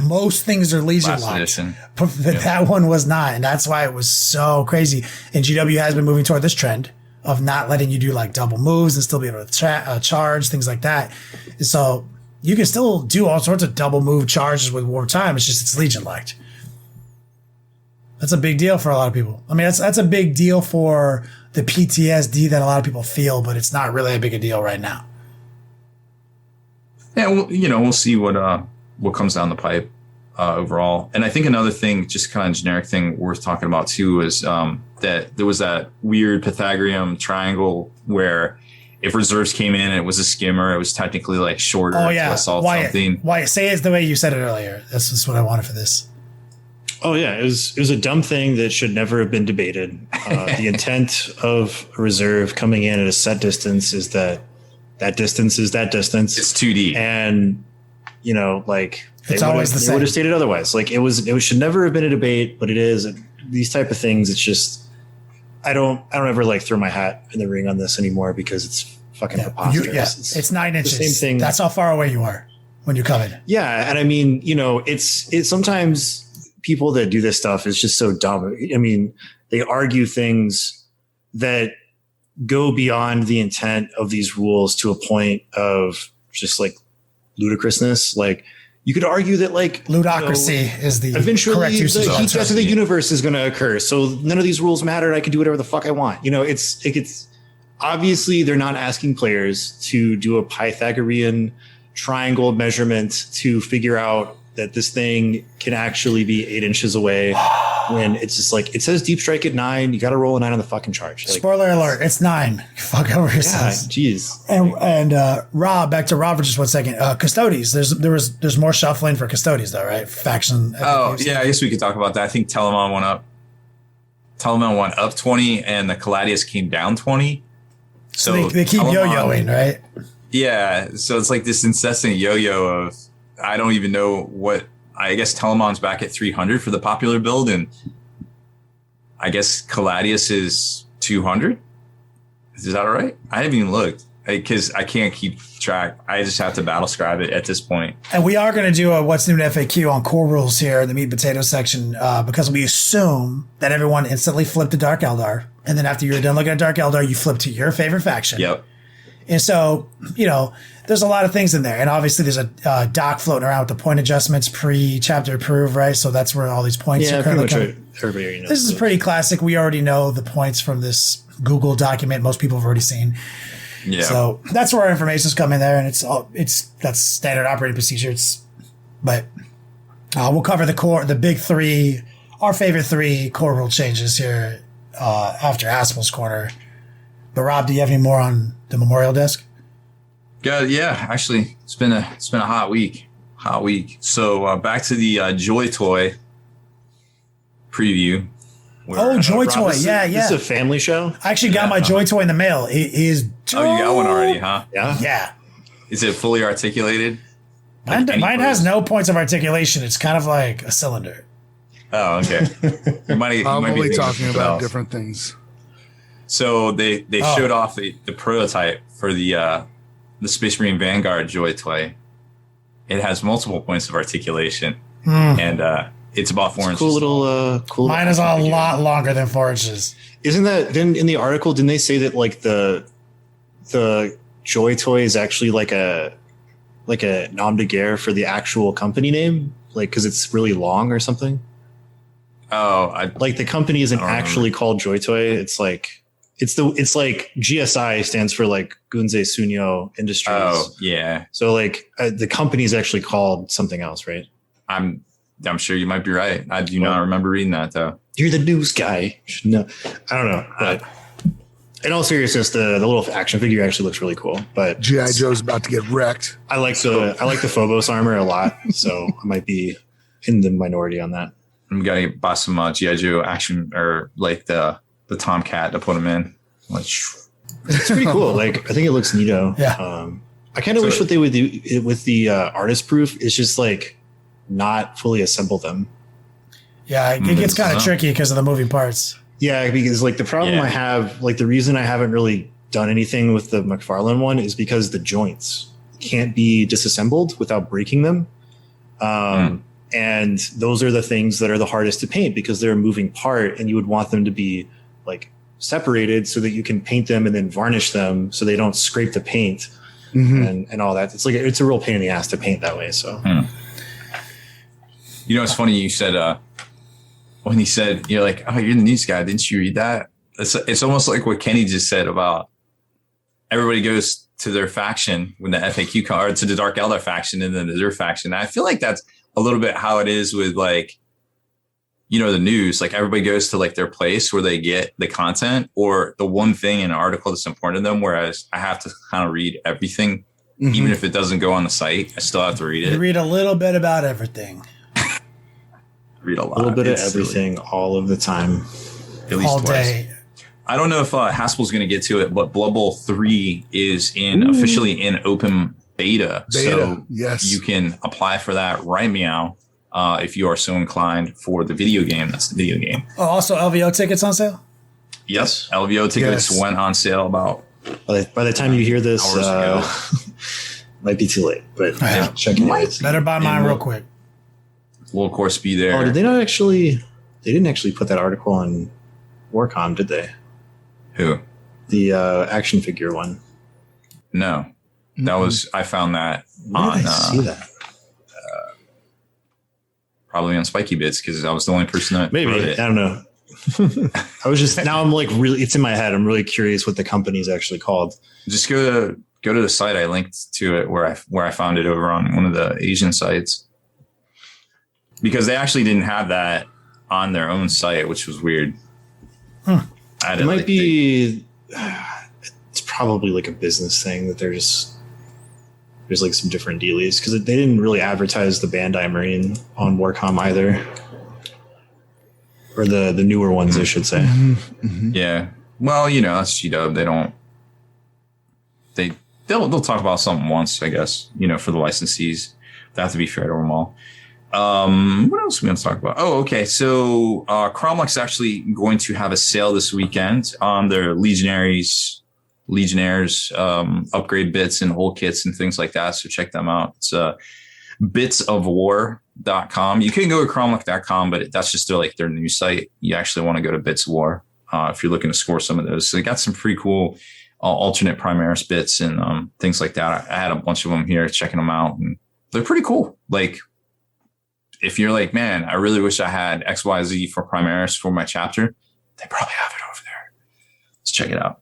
Speaker 3: Most things are Legion locked, but that one was not, and that's why it was so crazy. And GW has been moving toward this trend of not letting you do like double moves and still be able to charge, things like that. So you can still do all sorts of double move charges with warp time. It's just it's Legion locked. That's a big deal for a lot of people. I mean, that's a big deal for the PTSD that a lot of people feel, but it's not really a big a deal right now.
Speaker 2: Yeah, well, we'll see what comes down the pipe overall. And I think another thing, just kind of generic thing worth talking about too, is that there was that weird Pythagorean triangle where if reserves came in and it was a skimmer, it was technically like shorter to assault something.
Speaker 3: Wyatt, say it the way you said it earlier. That's just what I wanted for this.
Speaker 5: Oh yeah, it was a dumb thing that should never have been debated. The intent of a reserve coming in at a set distance is that distance is that distance.
Speaker 2: It's 2D,
Speaker 5: and
Speaker 3: it's always the same.
Speaker 5: They would have stated otherwise. Like it should never have been a debate, but it is. These type of things, it's just I don't ever like throw my hat in the ring on this anymore because it's fucking preposterous.
Speaker 3: It's 9 inches.
Speaker 5: The same thing.
Speaker 3: That's how far away you are when you come in.
Speaker 5: Yeah, and I mean, it's sometimes people that do this stuff is just so dumb. I mean, they argue things that go beyond the intent of these rules to a point of just like ludicrousness. Like you could argue that like
Speaker 3: ludocracy is the
Speaker 5: eventually
Speaker 3: correct use of
Speaker 5: the heat death of the universe is going to occur. So none of these rules matter. And I can do whatever the fuck I want. It's obviously they're not asking players to do a Pythagorean triangle measurement to figure out that this thing can actually be 8 inches away when it's just like, it says deep strike at 9. You got to roll a 9 on the fucking charge. Like,
Speaker 3: spoiler alert. It's 9. Fuck over yourself.
Speaker 5: Jeez.
Speaker 3: And Rob, back to Rob for just 1 second. Custodes. There's more shuffling for Custodes though, right? Faction.
Speaker 2: Oh yeah. I guess we could talk about that. I think Telemon went up. Telemon went up 20 and the Caladius came down 20.
Speaker 3: So they keep yo-yoing, right?
Speaker 2: Yeah. So it's like this incessant yo-yo of, I don't even know what. I guess Telemon's back at 300 for the popular build, and I guess Caladius is 200. Is that all right? I haven't even looked because I can't keep track. I just have to battle scribe it at this point.
Speaker 3: And we are going to do a what's new in FAQ on core rules here in the meat and potato section because we assume that everyone instantly flipped to Dark Eldar, and then after you're done looking at Dark Eldar, you flip to your favorite faction.
Speaker 2: Yep.
Speaker 3: And so, there's a lot of things in there. And obviously there's a doc floating around with the point adjustments pre-chapter approved, right? So that's where all these points are currently coming.
Speaker 5: Everybody knows
Speaker 3: this is pretty classic. We already know the points from this Google document. Most people have already seen. Yeah. So that's where our information's coming there. And that's standard operating procedure. But we'll cover the big 3, our favorite 3 core rule changes here after Haspil's corner. But Rob, do you have any more on the memorial desk?
Speaker 2: Yeah. Actually, it's been a hot week. So back to the Joy Toy preview.
Speaker 3: Joy Toy, yeah.
Speaker 5: This is a family show.
Speaker 3: I actually got my Joy Toy in the mail. It is.
Speaker 2: Oh, you got one already, huh?
Speaker 3: Yeah.
Speaker 2: Is it fully articulated?
Speaker 3: Mine has no points of articulation. It's kind of like a cylinder.
Speaker 2: Oh, okay.
Speaker 4: I'm only talking about different things.
Speaker 2: So they showed off the prototype for the Space Marine Vanguard Joy Toy. It has multiple points of articulation, and it's about 4 inches.
Speaker 5: Cool.
Speaker 3: Mine is a lot longer than 4 inches.
Speaker 5: Isn't that then in the article? Didn't they say that like the Joy Toy is actually like a nom de guerre for the actual company name, like because it's really long or something?
Speaker 2: Oh,
Speaker 5: like the company isn't actually called Joy Toy. It's like. It's like GSI stands for like Gunze Sunyo Industries.
Speaker 2: Oh, yeah.
Speaker 5: So like the company is actually called something else, right?
Speaker 2: I'm sure you might be right. I do not remember reading that though.
Speaker 5: You're the news guy. No, I don't know. But in all seriousness, the little action figure actually looks really cool. But
Speaker 4: G.I. Joe's about to get wrecked.
Speaker 5: I like the Phobos armor a lot, so I might be in the minority on that.
Speaker 2: I'm gonna buy some G.I. Joe action or like the Tomcat to put them in.
Speaker 5: It's pretty cool. Like, I think it looks neato.
Speaker 3: Yeah.
Speaker 5: I kind of wish what they would do with the artist proof is just like not fully assemble them.
Speaker 3: Yeah, it gets kind of tricky because of the moving parts.
Speaker 5: Yeah, because like the problem I have, like the reason I haven't really done anything with the McFarlane one is because the joints can't be disassembled without breaking them. And those are the things that are the hardest to paint because they're a moving part and you would want them to be like separated so that you can paint them and then varnish them so they don't scrape the paint and all that. It's like, it's a real pain in the ass to paint that way. So,
Speaker 2: you know, it's funny you said, when he said, you're like, oh, you're the news guy. Didn't you read that? It's almost like what Kenny just said about everybody goes to their faction when the FAQ or to the Dark Eldar faction and then their faction. I feel like that's a little bit how it is with like, you know, the news. Like everybody goes to like their place where they get the content or the one thing in an article that's important to them. Whereas I have to kind of read everything, even if it doesn't go on the site, I still have to read it.
Speaker 3: You read a little bit about everything.
Speaker 2: Read a lot.
Speaker 5: A little bit of
Speaker 2: It's
Speaker 5: everything all of the time.
Speaker 2: At least
Speaker 3: All
Speaker 2: twice.
Speaker 3: day.
Speaker 2: I don't know if Haspil's going to get to it, but Blood Bowl 3 is officially in open beta. So
Speaker 4: yes.
Speaker 2: you can apply for that right meow if you are so inclined for the video game. That's the video game.
Speaker 3: Oh, also LVO tickets on sale?
Speaker 2: Yes. LVO tickets went on sale about
Speaker 5: By the time you hear this,
Speaker 2: hours ago.
Speaker 5: might be too late, but
Speaker 3: Yeah.
Speaker 5: check it out.
Speaker 3: Better buy mine real quick.
Speaker 2: We'll, of course, be there.
Speaker 5: Oh, did they not actually? They didn't actually put that article on Warcom, did they?
Speaker 2: Who?
Speaker 5: The action figure one.
Speaker 2: No. That was, I found that
Speaker 5: Where did I see that?
Speaker 2: probably on Spiky Bits because I was the only person that
Speaker 5: Maybe.
Speaker 2: wrote
Speaker 5: I
Speaker 2: it.
Speaker 5: don't know. I was just, now I'm like really, it's in my head. I'm really curious what the company's actually called.
Speaker 2: Just go to the site. I linked to it where I found it over on one of the Asian sites because they actually didn't have that on their own site, which was weird.
Speaker 5: It might be, it's probably like a business thing that there's like some different dealies because they didn't really advertise the Bandai Marine on Warcom either. Or the newer ones, I should say.
Speaker 2: Yeah. Well, you know, that's G-Dub. They'll talk about something once, I guess, you know, for the licensees. They have to be fair to them all. What else are we going to talk about? Oh, okay. So Cromlech's actually going to have a sale this weekend on their Legionnaires upgrade bits and whole kits and things like that. So check them out. It's bitsofwar.com. You can go to cromlech.com, but that's just their news site. You actually want to go to Bits of War if you're looking to score some of those. So they got some pretty cool alternate Primaris bits and things like that. I had a bunch of them here, checking them out, and they're pretty cool. Like, if you're like, man, I really wish I had XYZ for Primaris for my chapter, they probably have it over there. Let's check it out.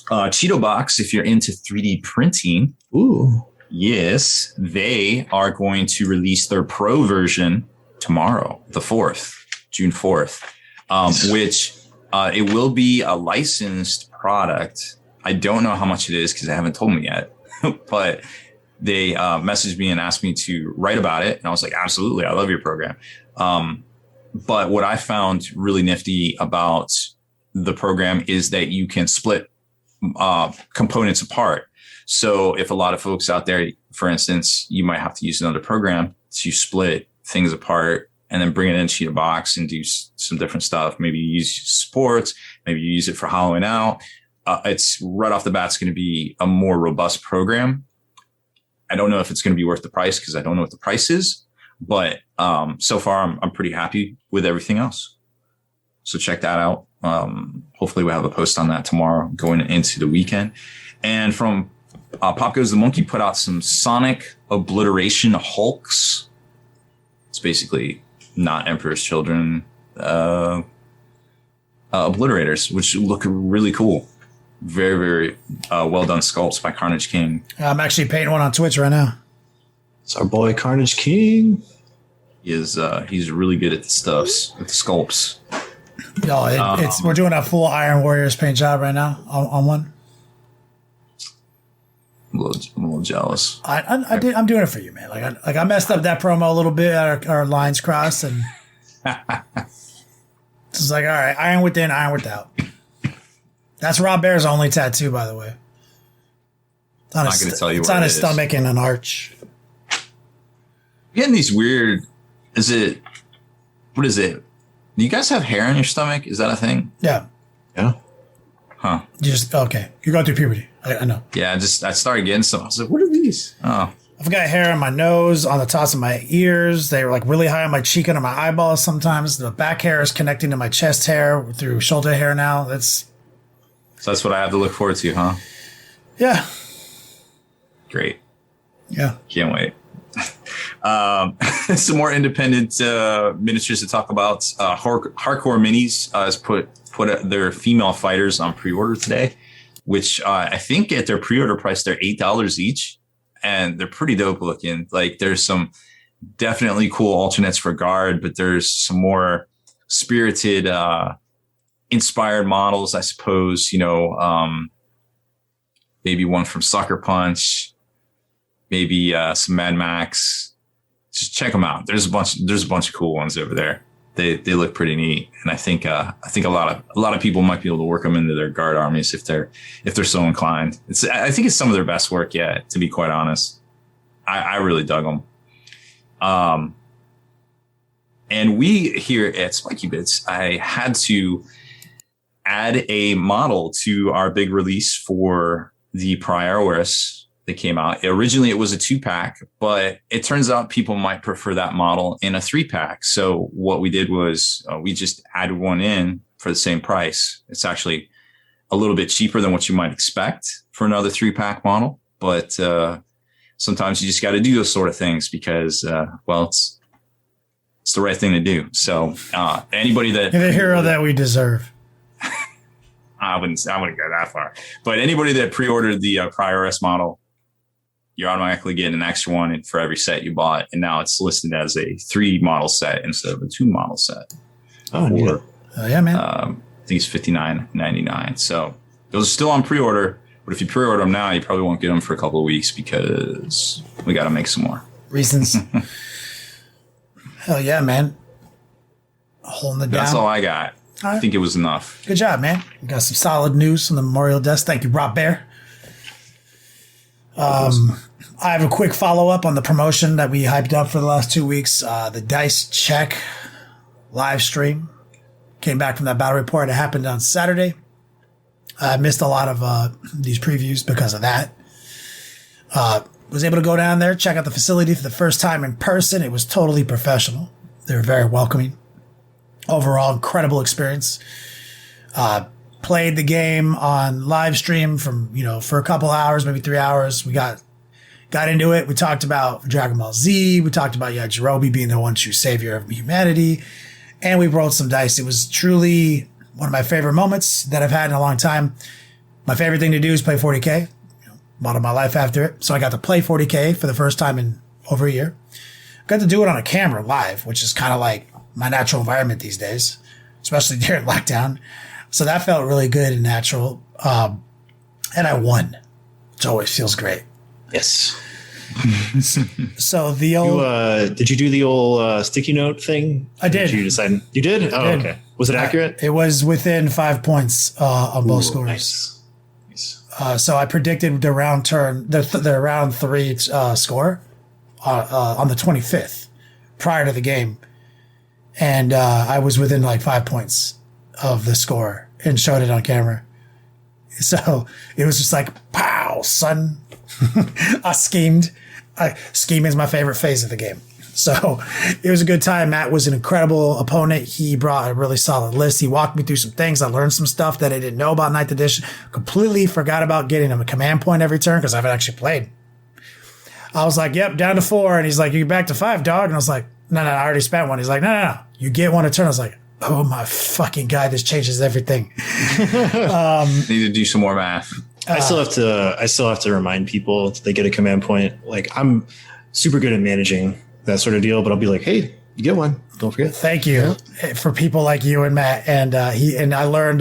Speaker 2: Cheeto Box, if you're into 3D printing.
Speaker 5: Ooh.
Speaker 2: Yes, they are going to release their pro version tomorrow, the 4th, June 4th, which it will be a licensed product. I don't know how much it is because they haven't told me yet, but they messaged me and asked me to write about it. And I was like, absolutely, I love your program. But what I found really nifty about the program is that you can split components apart. So if a lot of folks out there, for instance, you might have to use another program to split things apart and then bring it in Cheetah Box and do some different stuff. Maybe you use sports, maybe you use it for hollowing out. It's right off the bat, it's going to be a more robust program. I don't know if it's going to be worth the price because I don't know what the price is, but so far I'm pretty happy with everything else. So check that out. Hopefully we'll have a post on that tomorrow going into the weekend. And from Pop Goes the Monkey put out some Sonic Obliteration Hulks. It's basically not Emperor's Children obliterators, which look really cool. Very, very well done sculpts by Carnage King.
Speaker 3: I'm actually painting one on Twitch right now.
Speaker 5: It's our boy Carnage King.
Speaker 2: He's really good at the stuffs, with the sculpts.
Speaker 3: Yo, we're doing a full Iron Warriors paint job right now on one.
Speaker 2: I'm a little jealous.
Speaker 3: I'm doing it for you, man. Like I messed up that promo a little bit. Our lines crossed, and it's like, all right, iron within, iron without. That's Rob Baer's only tattoo, by the way. It's
Speaker 2: I'm not going to tell you
Speaker 3: it's
Speaker 2: what
Speaker 3: on
Speaker 2: it
Speaker 3: his
Speaker 2: is.
Speaker 3: stomach in an arch.
Speaker 2: Getting these weird. What is it? Do you guys have hair on your stomach? Is that a thing?
Speaker 3: Yeah.
Speaker 5: Yeah.
Speaker 2: Huh.
Speaker 3: Okay. You're going through puberty. I know.
Speaker 2: Yeah, I started getting some. I was like, what are these? Oh,
Speaker 3: I've got hair on my nose, on the tops of my ears. They were like really high on my cheek and on my eyeballs sometimes. The back hair is connecting to my chest hair through shoulder hair now.
Speaker 2: so that's what I have to look forward to, huh?
Speaker 3: Yeah.
Speaker 2: Great.
Speaker 3: Yeah.
Speaker 2: Can't wait. Some more independent miniatures to talk about. Hardcore Minis has put their female fighters on pre-order today, which I think at their pre-order price, they're $8 each. And they're pretty dope looking. Like there's some definitely cool alternates for guard, but there's some more spirited, inspired models, I suppose, maybe one from Sucker Punch, maybe some Mad Max. Just check them out. There's a bunch of cool ones over there. They look pretty neat, and I think a lot of people might be able to work them into their guard armies if they're so inclined. I think it's some of their best work yet, to be quite honest. I really dug them. And we here at Spiky Bits, I had to add a model to our big release for the Prioris that came out. Originally, it was a 2-pack, but it turns out people might prefer that model in a 3-pack. So what we did was we just added one in for the same price. It's actually a little bit cheaper than what you might expect for another 3-pack model. But sometimes you just got to do those sort of things because, it's the right thing to do. So anybody that...
Speaker 3: You're the hero that we deserve.
Speaker 2: I wouldn't go that far. But anybody that pre-ordered the Prioris model, you're automatically getting an extra one for every set you bought. And now it's listed as a 3-model set instead of a 2-model set.
Speaker 5: Oh, neat.
Speaker 3: Oh, yeah, man.
Speaker 2: I think it's $59.99. So those are still on pre-order. But if you pre-order them now, you probably won't get them for a couple of weeks because we got to make some more.
Speaker 3: Reasons. Hell yeah, man. Holding it down.
Speaker 2: That's all I got.
Speaker 3: All right.
Speaker 2: I think it was enough.
Speaker 3: Good job, man. We got some solid news on the Memorial Desk. Thank you, Rob Baer. I have a quick follow-up on the promotion that we hyped up for the last 2 weeks. The Dice Check live stream. Came back from that battle report. It happened on Saturday. I missed a lot of these previews because of that. Was able to go down there, check out the facility for the first time in person. It was totally professional. They were very welcoming. Overall, incredible experience. Played the game on live stream for a couple hours, maybe 3 hours. We got into it. We talked about Dragon Ball Z. We talked about Yajirobe being the one true savior of humanity. And we rolled some dice. It was truly one of my favorite moments that I've had in a long time. My favorite thing to do is play 40K. Model my life after it. So I got to play 40K for the first time in over a year. Got to do it on a camera live, which is kind of like my natural environment these days, especially during lockdown. So that felt really good and natural. And I won, which always feels great.
Speaker 5: Yes.
Speaker 3: So the old...
Speaker 5: did you do the old sticky note thing?
Speaker 3: I did.
Speaker 5: Did you decide? You did? Oh,
Speaker 3: did.
Speaker 5: okay. Was it accurate?
Speaker 3: It was within 5 points on both scores.
Speaker 5: Nice.
Speaker 3: So I predicted the round 3 score on the 25th prior to the game. And I was within like 5 points of the score and showed it on camera. So it was just like, pow, son. I schemed. Scheming is my favorite phase of the game. So it was a good time. Matt was an incredible opponent. He brought a really solid list. He walked me through some things. I learned some stuff that I didn't know about 9th edition. Completely forgot about getting him a command point every turn because I haven't actually played. I was like, yep, down to 4. And he's like, you're back to 5, dog. And I was like, no, I already spent one. He's like, no. You get one a turn. I was like, oh my fucking God, this changes everything.
Speaker 2: Need to do some more math.
Speaker 5: I still have to remind people that they get a command point. Like, I'm super good at managing that sort of deal, but I'll be like, hey, you get one. Don't forget.
Speaker 3: Thank you for people like you and Matt. And I learned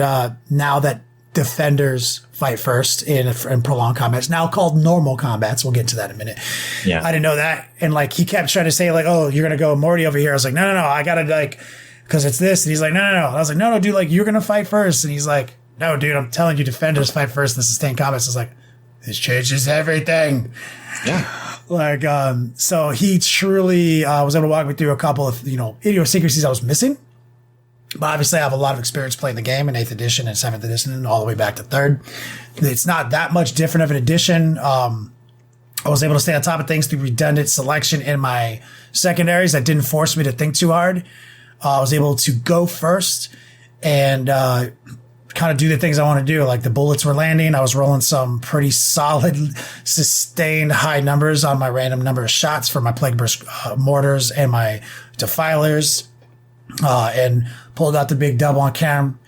Speaker 3: now that defenders fight first in prolonged combats, now called normal combats. We'll get to that in a minute.
Speaker 5: Yeah.
Speaker 3: I didn't know that. And like, he kept trying to say like, oh, you're going to go Morty over here. I was like, no. I got to like, cause it's this. And he's like, no. I was like, no, dude, like you're going to fight first. And he's like, No, dude, I'm telling you, defenders fight first in the sustained combats. It's like, this changes everything.
Speaker 5: Yeah.
Speaker 3: Like, so he truly was able to walk me through a couple of, idiosyncrasies I was missing. But obviously, I have a lot of experience playing the game in 8th edition and 7th edition and all the way back to 3rd. It's not that much different of an edition. I was able to stay on top of things through redundant selection in my secondaries that didn't force me to think too hard. I was able to go first and kind of do the things I want to do. Like the bullets were landing. I was rolling some pretty solid, sustained high numbers on my random number of shots for my Plague Burst mortars and my Defilers. And pulled out the big double on cam.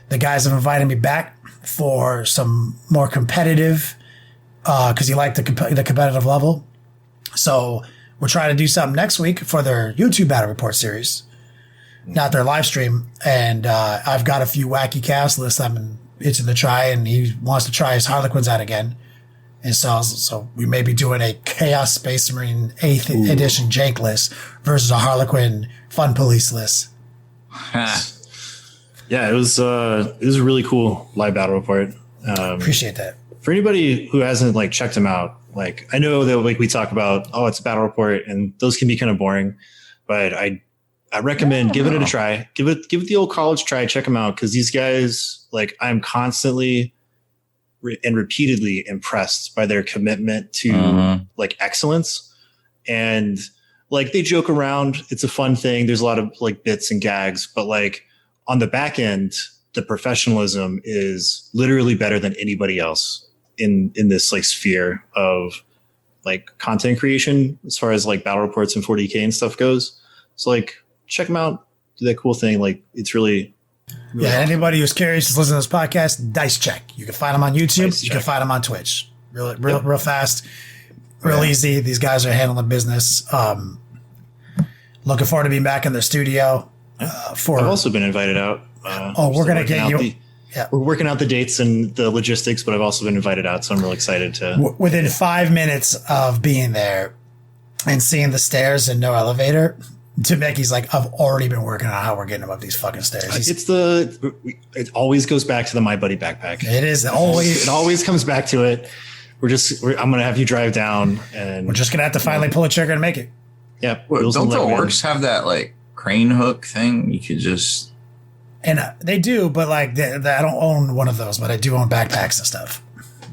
Speaker 3: The guys have invited me back for some more competitive, because he liked the competitive level. So we're trying to do something next week for their YouTube battle report series, not their live stream. And I've got a few wacky cast lists I'm itching to try, and he wants to try his Harlequins out again. And so we may be doing a Chaos Space Marine 8th edition jank list versus a Harlequin Fun Police list.
Speaker 5: Yeah, it was a really cool live battle report.
Speaker 3: Appreciate that.
Speaker 5: For anybody who hasn't checked them out, I know that we talk about, it's a battle report, and those can be kind of boring, but I recommend giving it a try. Give it the old college try. Check them out, because these guys, I'm constantly and repeatedly impressed by their commitment to excellence. And they joke around. It's a fun thing. There's a lot of bits and gags, but on the back end, the professionalism is literally better than anybody else in this sphere of content creation as far as battle reports and 40K and stuff goes. So check them out. Do that cool thing. It's really
Speaker 3: yeah, awesome. Anybody who's curious, just listen to this podcast, Dice Check. You can find them on YouTube. You can find them on Twitch. Real fast, real easy. These guys are handling business. Looking forward to being back in their studio.
Speaker 5: I've also been invited out.
Speaker 3: We're going to get you.
Speaker 5: We're working out the dates and the logistics, but I've also been invited out, so I'm really excited to.
Speaker 3: Within 5 minutes of being there and seeing the stairs and no elevator, Demiki's I've already been working on how we're getting him up these fucking stairs.
Speaker 5: It always goes back to the My Buddy backpack.
Speaker 3: It is always.
Speaker 5: It always comes back to it. I'm going to have you drive down, and
Speaker 3: we're just going to have to finally pull a trigger and make it.
Speaker 5: Yeah.
Speaker 2: Well, don't the orcs have that crane hook thing? You could just.
Speaker 3: And they do, but I don't own one of those, but I do own backpacks and stuff.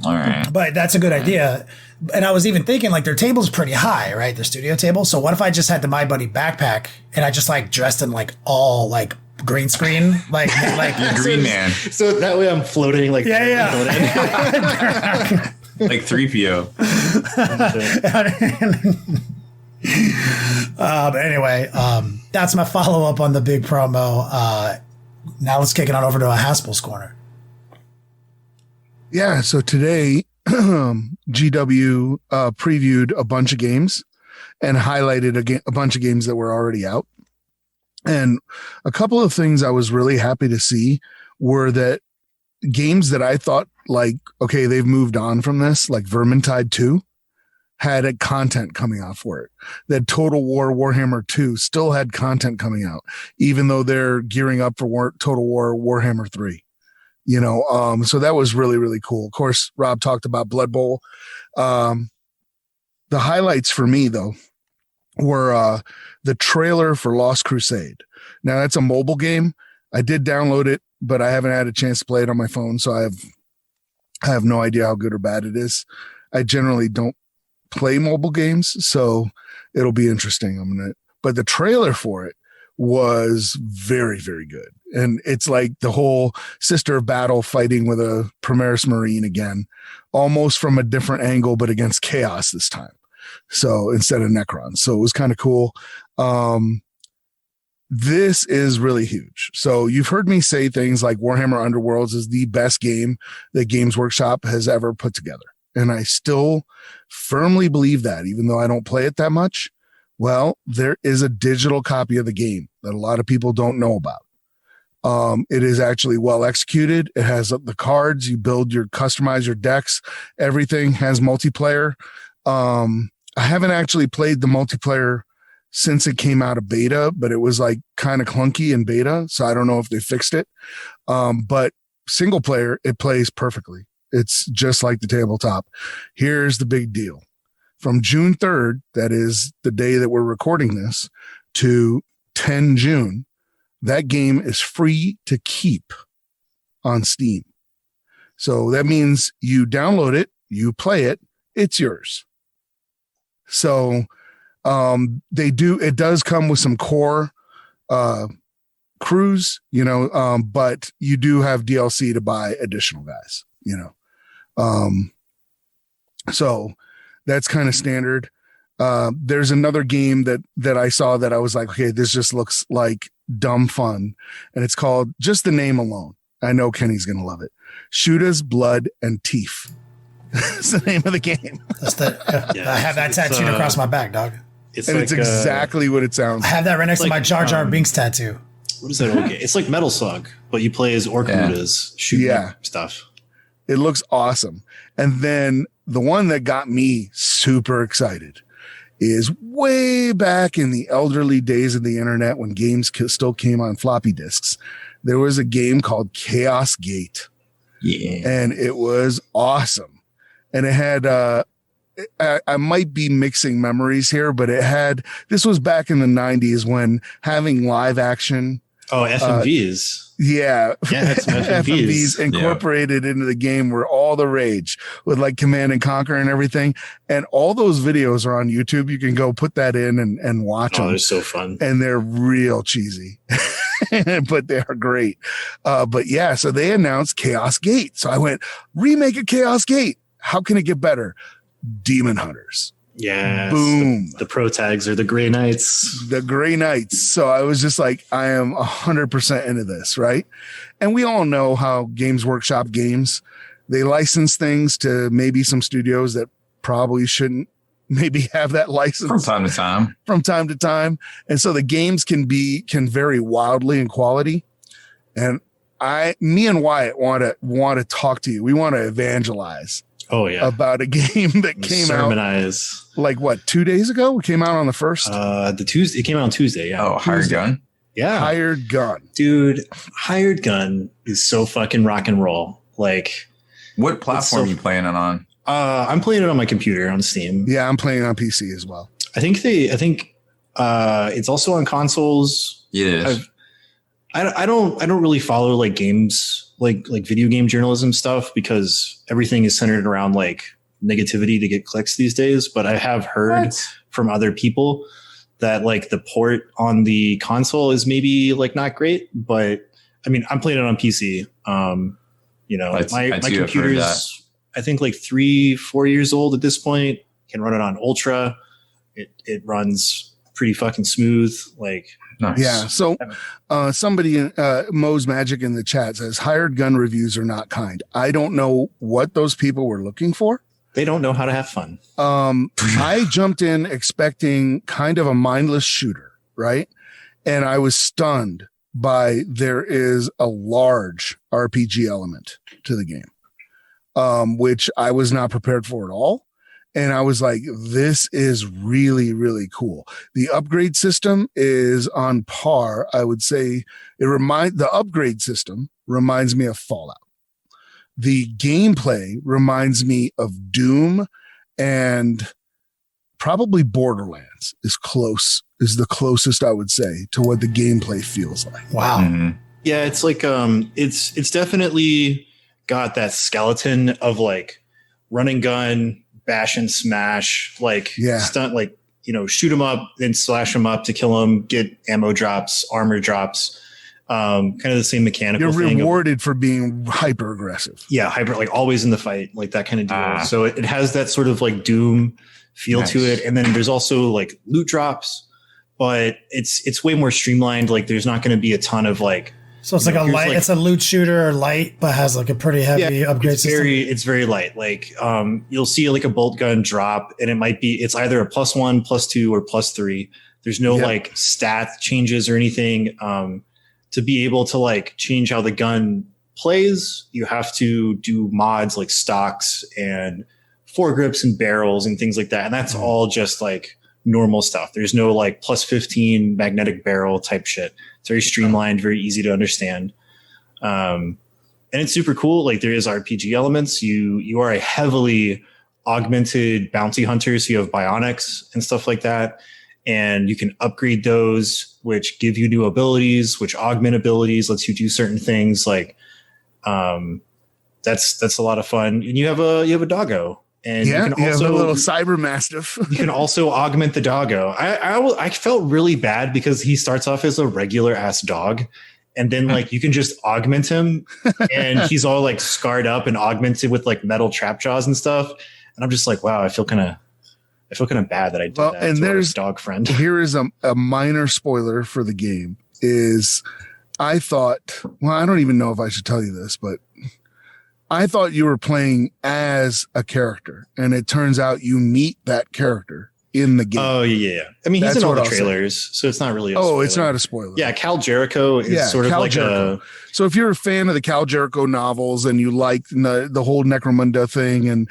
Speaker 2: All right.
Speaker 3: But that's a good idea. And I was even thinking their table's pretty high, right? Their studio table. So what if I just had the My Buddy backpack and I just dressed in all green screen,
Speaker 2: the Green Man.
Speaker 5: So that way I'm floating
Speaker 3: yeah.
Speaker 2: Like 3PO.
Speaker 3: But anyway, that's my follow up on the big promo. Now let's kick it on over to a Haspil's Corner.
Speaker 4: Yeah, so today GW previewed a bunch of games and highlighted a bunch of games that were already out. And a couple of things I was really happy to see were that games that I thought okay, they've moved on from this, like Vermintide 2 had a content coming out for it. That Total War Warhammer 2 still had content coming out, even though they're gearing up for Total War Warhammer 3. So that was really, really cool. Of course, Rob talked about Blood Bowl. The highlights for me, though, were the trailer for Lost Crusade. Now, that's a mobile game. I did download it, but I haven't had a chance to play it on my phone, so I have no idea how good or bad it is. I generally don't play mobile games, so it'll be interesting. But the trailer for it was very, very good. And it's the whole Sister of Battle fighting with a Primaris Marine again, almost from a different angle, but against Chaos this time. So instead of Necrons. So it was kind of cool. This is really huge. So you've heard me say things like Warhammer Underworlds is the best game that Games Workshop has ever put together. And I still firmly believe that, even though I don't play it that much. Well, there is a digital copy of the game that a lot of people don't know about. It is actually well executed. It has the cards, you customize your decks. Everything has multiplayer. I haven't actually played the multiplayer since it came out of beta, but it was kind of clunky in beta. So I don't know if they fixed it. But single player, it plays perfectly. It's just like the tabletop. Here's the big deal. From June 3rd, that is the day that we're recording this, to 10 June, that game is free to keep on Steam. So that means you download it, you play it, it's yours. So it does come with some core crews, but you do have DLC to buy additional guys, so that's kind of standard. There's another game that I saw that I was like, okay, this just looks like dumb fun. And it's called, just the name alone, I know Kenny's going to love it, Shooters, Blood, and Teeth. That's the name of the game.
Speaker 3: I have that tattooed across my back, dog.
Speaker 4: It's exactly what it sounds like.
Speaker 3: I have that right next to my Jar Jar Binks tattoo.
Speaker 5: What is that old game? It's like Metal Slug, but you play as Orc Buddhas shooting stuff.
Speaker 4: It looks awesome. And then the one that got me super excited is way back in the elderly days of the internet when games still came on floppy disks. There was a game called Chaos Gate.
Speaker 2: Yeah.
Speaker 4: And it was awesome. And it had, I might be mixing memories here, but this was back in the 90s when having live action.
Speaker 5: Oh, FMVs.
Speaker 4: Yeah,
Speaker 5: it's
Speaker 4: FMVs incorporated into the game were all the rage with like Command and Conquer and everything. And all those videos are on YouTube. You can go put that in and watch them.
Speaker 5: They're so fun.
Speaker 4: And they're real cheesy, but they are great. But yeah, so they announced Chaos Gate. So I went, remake a Chaos Gate. How can it get better? Demon Hunters.
Speaker 5: Yeah.
Speaker 4: Boom.
Speaker 5: The pro tags are the Grey Knights.
Speaker 4: The Grey Knights. So I was just like, I am 100% into this, right? And we all know how Games Workshop games, they license things to maybe some studios that probably shouldn't maybe have that license
Speaker 2: from time to time. And so the games can vary wildly in quality. And me and Wyatt want to talk to you. We want to evangelize.
Speaker 5: Oh yeah,
Speaker 2: about a game that came
Speaker 5: Sermonize.
Speaker 2: out like what, 2 days ago? It came out on the 1st.
Speaker 5: The Tuesday. It came out on Tuesday. Yeah.
Speaker 2: Oh, Hired Gun.
Speaker 5: Yeah,
Speaker 2: Hired Gun,
Speaker 5: dude. Hired Gun is so fucking rock and roll. Like,
Speaker 2: what platform are you playing it on?
Speaker 5: I'm playing it on my computer on Steam.
Speaker 2: Yeah, I'm playing on PC as well.
Speaker 5: I think it's also on consoles.
Speaker 2: It is.
Speaker 5: I don't really follow like games like video game journalism stuff because everything is centered around like negativity to get clicks these days. But I have heard from other people that like the port on the console is maybe like not great. But I mean, I'm playing it on PC. My computer's I think like 3-4 years old at this point. Can run it on Ultra. It runs pretty fucking smooth. Like.
Speaker 2: Nice.
Speaker 4: Yeah. So somebody, Mo's Magic in the chat says Hired Gun reviews are not kind. I don't know what those people were looking for.
Speaker 5: They don't know how to have fun.
Speaker 4: I jumped in expecting kind of a mindless shooter, right? And I was stunned by there is a large RPG element to the game, which I was not prepared for at all. And I was like, this is really, really cool. The upgrade system is on par. I would say the upgrade system reminds me of Fallout. The gameplay reminds me of Doom, and probably Borderlands is the closest I would say to what the gameplay feels like.
Speaker 3: Wow.
Speaker 2: Mm-hmm.
Speaker 5: Yeah. It's like, it's definitely got that skeleton of like run and gun, bash and smash, like stunt, like, shoot them up, then slash them up to kill them, get ammo drops, armor drops, kind of the same mechanical thing.
Speaker 4: You're rewarded for being hyper aggressive.
Speaker 5: Yeah, like always in the fight, like that kind of deal. So it has that sort of like Doom feel to it. And then there's also like loot drops, but it's way more streamlined. Like there's not going to be a ton of like.
Speaker 3: So it's like a light. It's a loot shooter or light, but has like a pretty heavy upgrade system.
Speaker 5: It's very light. Like you'll see like a bolt gun drop, and it's either a +1, +2, or +3. There's no like stat changes or anything. To be able to like change how the gun plays, you have to do mods like stocks and foregrips and barrels and things like that, and that's all just like normal stuff. There's no like +15 magnetic barrel type shit. It's very streamlined, very easy to understand. and it's super cool. Like there is RPG elements. You are a heavily augmented bounty hunter, so you have bionics and stuff like that, and you can upgrade those, which give you new abilities, which augment abilities, lets you do certain things. Like that's a lot of fun. And you have a doggo. And
Speaker 4: yeah,
Speaker 5: you can also
Speaker 4: have a little cyber mastiff.
Speaker 5: you can also augment the doggo. I felt really bad because he starts off as a regular ass dog, and then like you can just augment him, and he's all like scarred up and augmented with like metal trap jaws and stuff. And I'm just like, wow, I feel kind of bad that I did that.
Speaker 4: And
Speaker 5: to
Speaker 4: there's
Speaker 5: our dog friend.
Speaker 4: Here is a minor spoiler for the game. Is I thought, well, I don't even know if I should tell you this, but I thought you were playing as a character, and it turns out you meet that character in the game.
Speaker 5: Oh yeah. I mean, he's
Speaker 4: That's
Speaker 5: in all
Speaker 4: what
Speaker 5: the
Speaker 4: I'll
Speaker 5: trailers, so it's not really.
Speaker 4: It's not a spoiler.
Speaker 5: Yeah, Cal Jericho is sort of
Speaker 4: Cal
Speaker 5: like
Speaker 4: Jericho. So if you're a fan of the Cal Jericho novels and you like the whole Necromunda thing, and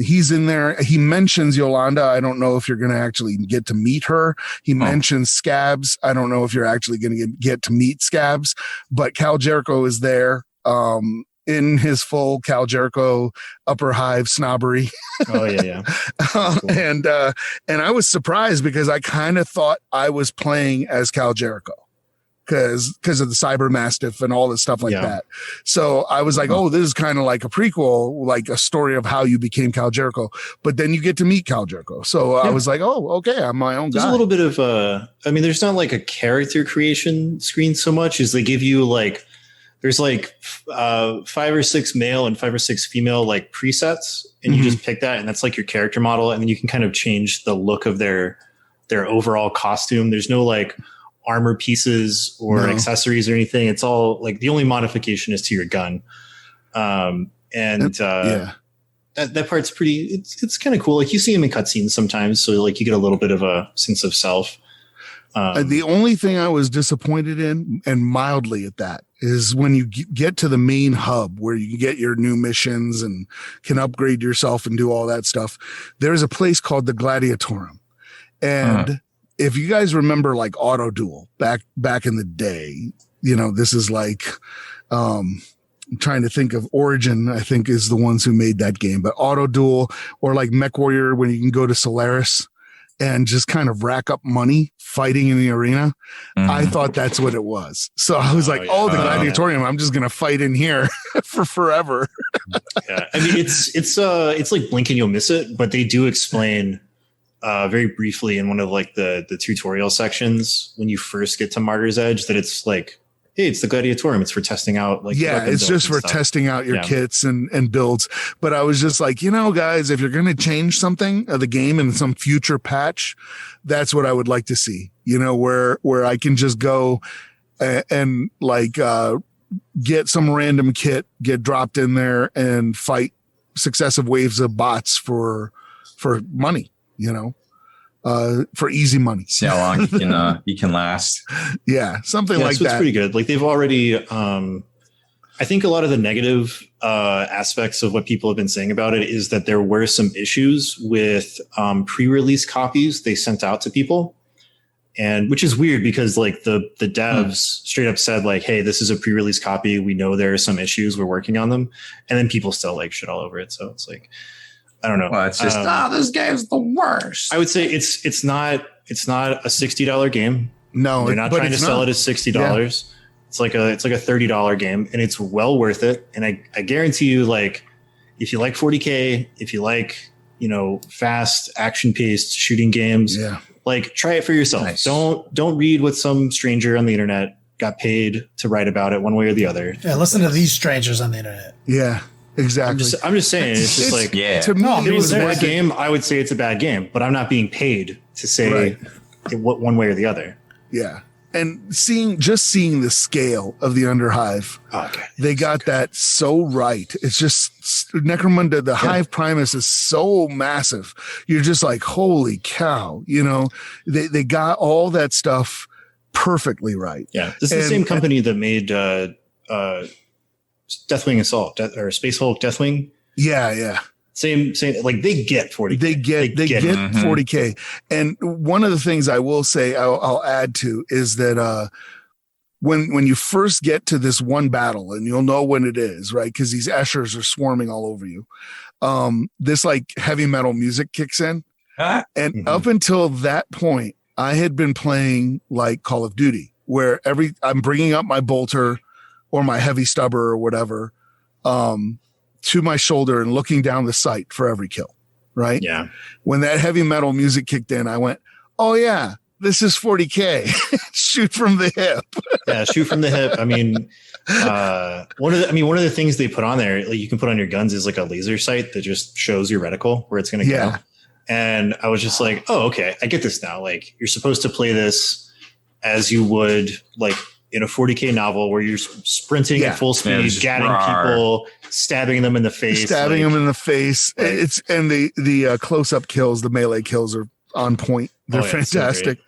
Speaker 4: he's in there, he mentions Yolanda. I don't know if you're going to actually get to meet her. He mentions Scabs. I don't know if you're actually going to get to meet Scabs, but Cal Jericho is there. In his full Cal Jericho upper hive snobbery.
Speaker 5: Oh yeah. Cool.
Speaker 4: And I was surprised because I kind of thought I was playing as Cal Jericho because of the cyber mastiff and all this stuff like that. So I was like, oh, this is kind of like a prequel, like a story of how you became Cal Jericho, but then you get to meet Cal Jericho. So I was like, oh, okay, I'm my own guy.
Speaker 5: There's a little bit of I mean, there's not like a character creation screen so much as they give you like, there's like 5 or 6 male and 5 or 6 female like presets, and you just pick that, and that's like your character model, and then you can kind of change the look of their overall costume. There's no like armor pieces or accessories or anything. It's all like the only modification is to your gun, that part's pretty. It's kind of cool. Like you see him in cutscenes sometimes, so like you get a little bit of a sense of self.
Speaker 4: The only thing I was disappointed in, and mildly at that, is when you get to the main hub where you get your new missions and can upgrade yourself and do all that stuff. There's a place called the Gladiatorum. And if you guys remember like Auto Duel back in the day, you know, this is like, I'm trying to think of Origin, I think is the ones who made that game, but Auto Duel or like Mech Warrior, when you can go to Solaris and just kind of rack up money fighting in the arena. I thought that's what it was. So I was the Gladiatorium, I'm just going to fight in here for forever.
Speaker 5: Yeah. I mean, it's like blink and you'll miss it, but they do explain very briefly in one of like the tutorial sections when you first get to Martyr's Edge that it's like, hey, it's the Gladiatorium. It's for testing out like
Speaker 4: it's just for testing out your kits and builds. But I was just like, you know, guys, if you're going to change something of the game in some future patch, that's what I would like to see. You know, where I can just go and like get some random kit, get dropped in there and fight successive waves of bots for money, you know. For easy money.
Speaker 2: See how long you can last.
Speaker 4: Yeah, something like that.
Speaker 5: It's pretty good. Like they've already, I think a lot of the negative aspects of what people have been saying about it is that there were some issues with pre-release copies they sent out to people, and which is weird because like the devs straight up said like, hey, this is a pre-release copy. We know there are some issues. We're working on them, and then people still like shit all over it. So it's like, I don't know.
Speaker 2: Well, it's just this game's the worst.
Speaker 5: I would say it's not a $60 game.
Speaker 4: No,
Speaker 5: they're not trying to sell it as $60. Yeah. It's like a $30 game, and it's well worth it. And I guarantee you, like, if you like 40K, if you like, you know, fast action paced shooting games, like try it for yourself. Nice. Don't read what some stranger on the internet got paid to write about it one way or the other.
Speaker 3: Yeah, listen to these strangers on the internet.
Speaker 4: Yeah. Exactly.
Speaker 5: I'm just saying, it's just like,
Speaker 4: to me,
Speaker 5: if it was a bad game, I would say it's a bad game, but I'm not being paid to say one way or the other.
Speaker 4: Yeah. And seeing the scale of the Underhive, they got that so right. It's just Necromunda, the Hive Primus is so massive. You're just like, holy cow, you know, they got all that stuff perfectly right.
Speaker 5: Yeah. This is the same company that made, Deathwing Assault or Space Hulk Deathwing.
Speaker 4: Yeah.
Speaker 5: Same. Like they get 40K.
Speaker 4: They get 40K. And one of the things I will say I'll add to is that when you first get to this one battle, and you'll know when it is, right? Because these Eschers are swarming all over you. This like heavy metal music kicks in. And up until that point, I had been playing like Call of Duty, where I'm bringing up my bolter or my heavy stubber or whatever to my shoulder and looking down the sight for every kill, right?
Speaker 5: Yeah. When
Speaker 4: that heavy metal music kicked in, I went, oh yeah, this is 40K. Shoot from the hip.
Speaker 5: Yeah, shoot from the hip. I mean, one of the things they put on there, like you can put on your guns, is like a laser sight that just shows your reticle where it's going to go. And I was just like, oh, okay, I get this now. Like you're supposed to play this as you would like in a 40K novel where you're sprinting at full speed, gatting people, stabbing them in the face.
Speaker 4: It's and the close-up kills, the melee kills are on point. They're fantastic.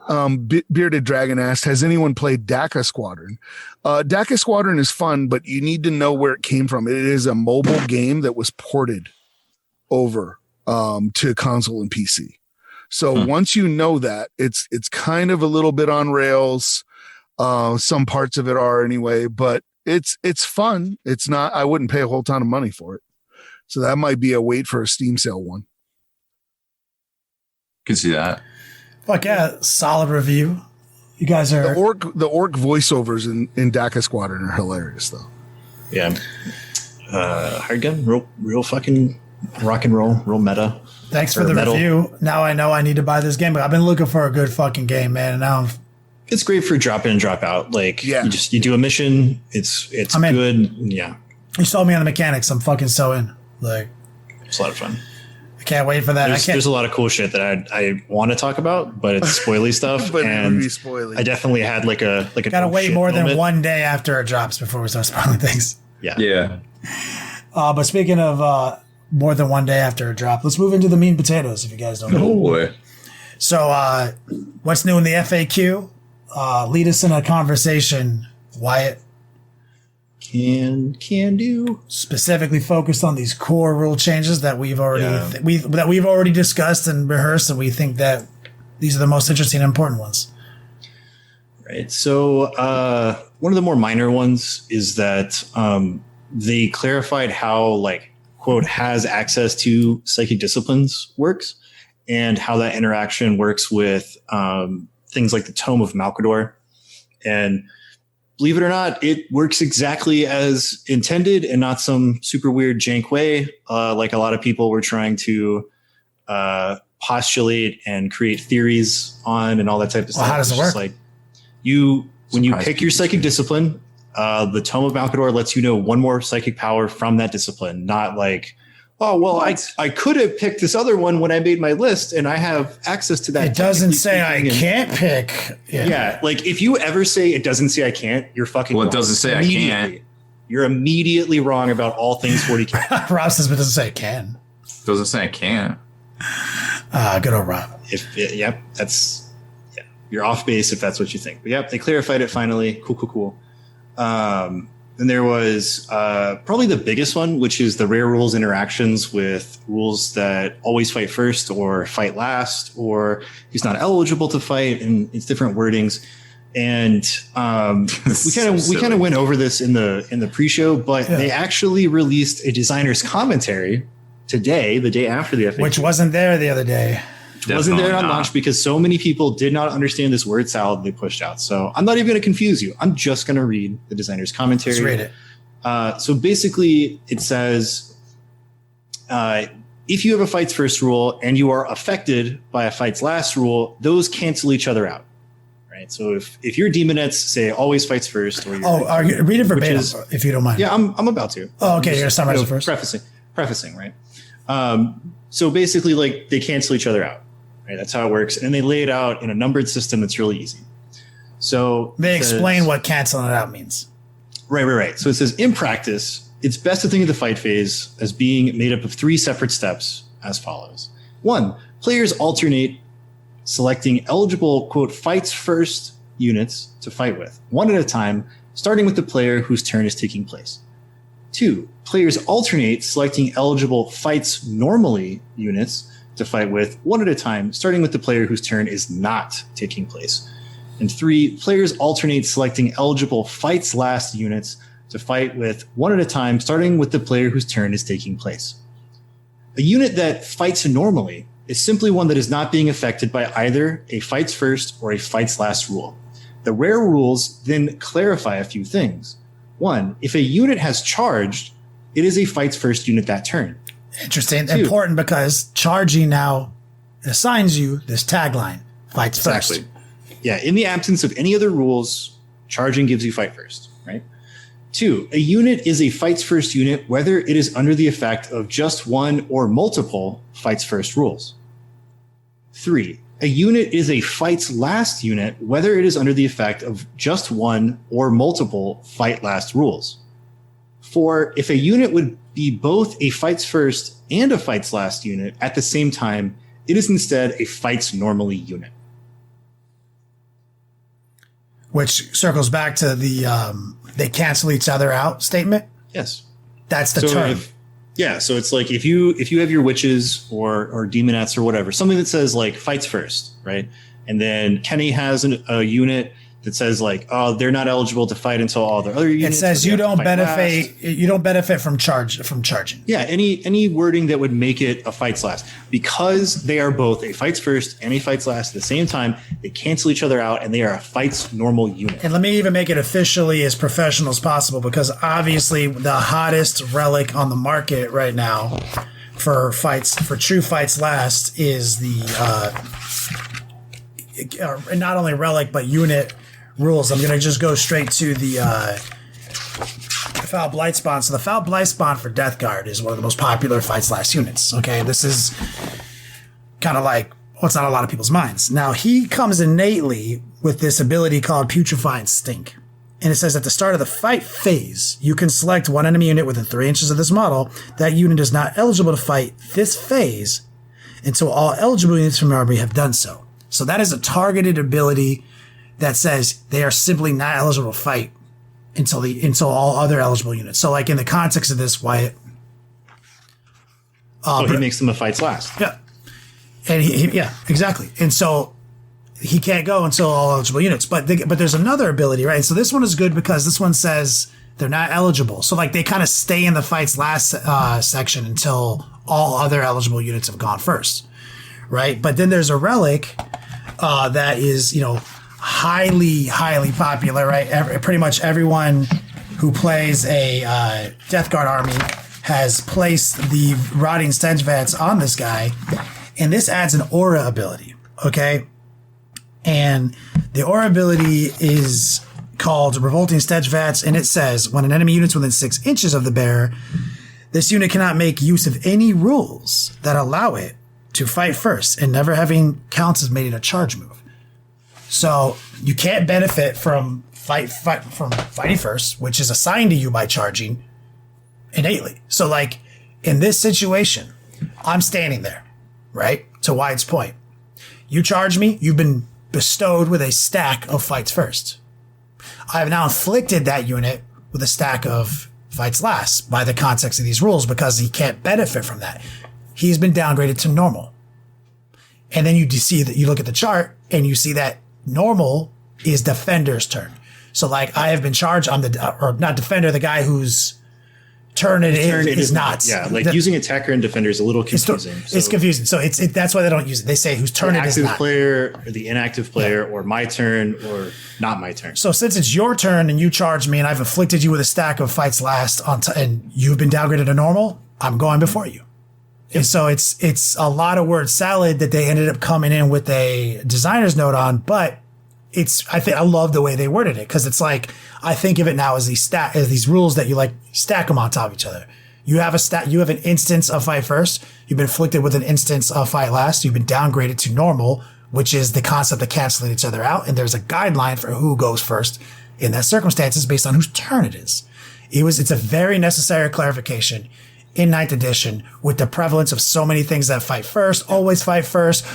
Speaker 4: So Bearded Dragon asked, has anyone played DACA Squadron? DACA Squadron is fun, but you need to know where it came from. It is a mobile game that was ported over to console and PC. So once you know that, it's kind of a little bit on rails. Some parts of it are anyway, but it's fun. It's not, I wouldn't pay a whole ton of money for it. So that might be a wait for a Steam sale one.
Speaker 2: Can see that.
Speaker 3: Fuck yeah, solid review. You guys are
Speaker 4: the orc voiceovers in DACA Squadron are hilarious though.
Speaker 5: Yeah. Hard gun, real fucking rock and roll, real meta.
Speaker 3: Thanks for the review. Now I know I need to buy this game, but I've been looking for a good fucking game, man. And now
Speaker 5: it's great for drop in and drop out. Like you do a mission. It's good. Yeah.
Speaker 3: You sold me on the mechanics. I'm fucking so in. Like
Speaker 5: it's a lot of fun.
Speaker 3: I can't wait for that.
Speaker 5: There's a lot of cool shit that I want to talk about, but it's spoily stuff.
Speaker 4: But
Speaker 5: and
Speaker 4: it would be spoily.
Speaker 5: I definitely had like a
Speaker 3: gotta wait more than one day after it drops before we start spoiling things.
Speaker 5: Yeah.
Speaker 3: But speaking of more than one day after it dropped, let's move into the meat and potatoes. If you guys don't know.
Speaker 2: Oh boy.
Speaker 3: So what's new in the FAQ? Lead us in a conversation, Wyatt.
Speaker 5: Can do.
Speaker 3: Specifically focused on these core rule changes that we've already that we've already discussed and rehearsed, and we think that these are the most interesting and important ones.
Speaker 5: Right. So one of the more minor ones is that they clarified how like quote has access to psychic disciplines works and how that interaction works with things like the Tome of Malkador. And believe it or not, it works exactly as intended and not some super weird jank way. Like a lot of people were trying to postulate and create theories on and all that type of stuff.
Speaker 3: How does it work?
Speaker 5: Like when you pick your psychic discipline, the Tome of Malkador lets you know one more psychic power from that discipline, not like, oh, well, I could have picked this other one when I made my list and I have access to that.
Speaker 3: It doesn't say I can't pick.
Speaker 5: Yeah. Like if you ever say it doesn't say I can't, you're fucking
Speaker 2: wrong.
Speaker 5: It
Speaker 2: doesn't say I can't.
Speaker 5: You're immediately wrong about all things 40K.
Speaker 3: Rob says, but it doesn't say I can.
Speaker 2: Doesn't say I can't.
Speaker 3: Good old Rob.
Speaker 5: You're off base if that's what you think. But they clarified it finally. Cool. Then there was probably the biggest one, which is the rare rules interactions with rules that always fight first or fight last, or he's not eligible to fight, and it's different wordings. And we kind of went over this in the pre-show, but they actually released a designer's commentary today, the day after the FAQ,
Speaker 3: which wasn't there the other day.
Speaker 5: Wasn't there on launch because so many people did not understand this word salad they pushed out. So I'm not even going to confuse you. I'm just going to read the designer's commentary.
Speaker 3: Let's read it.
Speaker 5: So basically it says, if you have a fights first rule and you are affected by a fights last rule, those cancel each other out. Right. So if your demonettes say always fights first, or
Speaker 3: read it verbatim if you don't mind.
Speaker 5: Yeah, I'm about to.
Speaker 3: Oh, okay. You're going to summarize it first.
Speaker 5: Prefacing, right? So basically, like they cancel each other out. Right, that's how it works. And they lay it out in a numbered system that's really easy. So
Speaker 3: they explain what canceling it out means.
Speaker 5: Right. So it says, in practice, it's best to think of the fight phase as being made up of 3 separate steps as follows. 1, players alternate selecting eligible, quote, fights first units to fight with, one at a time, starting with the player whose turn is taking place. 2, players alternate selecting eligible fights normally units to fight with, one at a time, starting with the player whose turn is not taking place. And 3, players alternate selecting eligible fights last units to fight with one at a time, starting with the player whose turn is taking place. A unit that fights normally is simply one that is not being affected by either a fights first or a fights last rule. The rare rules then clarify a few things. 1, if a unit has charged, it is a fights first unit that turn.
Speaker 3: Interesting.
Speaker 5: 2,
Speaker 3: important because charging now assigns you this tagline, fights first.
Speaker 5: Exactly. Yeah, in the absence of any other rules, charging gives you fight first, right? 2, a unit is a fights first unit whether it is under the effect of just one or multiple fights first rules. 3, a unit is a fights last unit whether it is under the effect of just one or multiple fight last rules. 4, if a unit would be both a fights first and a fights last unit at the same time, it is instead a fights normally unit.
Speaker 3: Which circles back to the they cancel each other out statement.
Speaker 5: Yes.
Speaker 3: That's the term.
Speaker 5: So it's like if you have your witches or demonettes or whatever, something that says like fights first, right? And then Kenny has a unit that says like, oh, they're not eligible to fight until all their other units.
Speaker 3: It says you don't benefit from charging.
Speaker 5: Yeah, any wording that would make it a fights last. Because they are both a fights first and a fights last at the same time, they cancel each other out and they are a fights normal unit.
Speaker 3: And let me even make it officially as professional as possible, because obviously the hottest relic on the market right now for true fights last is the not only relic but unit rules. I'm going to just go straight to the Foul Blight Spawn. So the Foul Blight Spawn for Death Guard is one of the most popular fights last units. Okay, this is kind of like what's on a lot of people's minds. Now, he comes innately with this ability called Putrefy and Stink. And it says at the start of the fight phase, you can select one enemy unit within 3 inches of this model. That unit is not eligible to fight this phase until all eligible units from your army have done so. So that is a targeted ability that says they are simply not eligible to fight until all other eligible units. So, like in the context of this, Wyatt,
Speaker 5: he makes them a fights last.
Speaker 3: Yeah, and yeah, exactly. And so he can't go until all eligible units. But there's another ability, right? And so this one is good because this one says they're not eligible. So like they kind of stay in the fights last section until all other eligible units have gone first, right? But then there's a relic that is, highly popular, right? Pretty much everyone who plays a Death Guard army has placed the Rotting Stench Vats on this guy, and this adds an aura ability, okay? And the aura ability is called Revolting Stench Vats, and it says, when an enemy unit's within 6 inches of the bearer, this unit cannot make use of any rules that allow it to fight first, and never having counts as making a charge move. So you can't benefit from fighting first, which is assigned to you by charging innately. So like in this situation, I'm standing there, right? To Wyatt's point. You charge me, you've been bestowed with a stack of fights first. I have now inflicted that unit with a stack of fights last by the context of these rules because he can't benefit from that. He's been downgraded to normal. And then you see that you look at the chart and you see that normal is defender's turn. So like I have been charged. I'm not defender, the guy whose turn it is not.
Speaker 5: Yeah, like using attacker and defender is a little confusing.
Speaker 3: It's confusing. So that's why they don't use it. They say whose turn it is not.
Speaker 5: The active player, or the inactive player, or my turn, or not my turn.
Speaker 3: So since it's your turn and you charge me and I've inflicted you with a stack of fights last and you've been downgraded to normal, I'm going before you. And so it's a lot of word salad that they ended up coming in with a designer's note on, but I love the way they worded it because it's like I think of it now as these rules that you like stack them on top of each other. You have an instance of fight first. You've been afflicted with an instance of fight last. You've been downgraded to normal, which is the concept of canceling each other out. And there's a guideline for who goes first in that circumstances based on whose turn it is. It's a very necessary clarification in 9th edition with the prevalence of so many things that fight first, always fight first,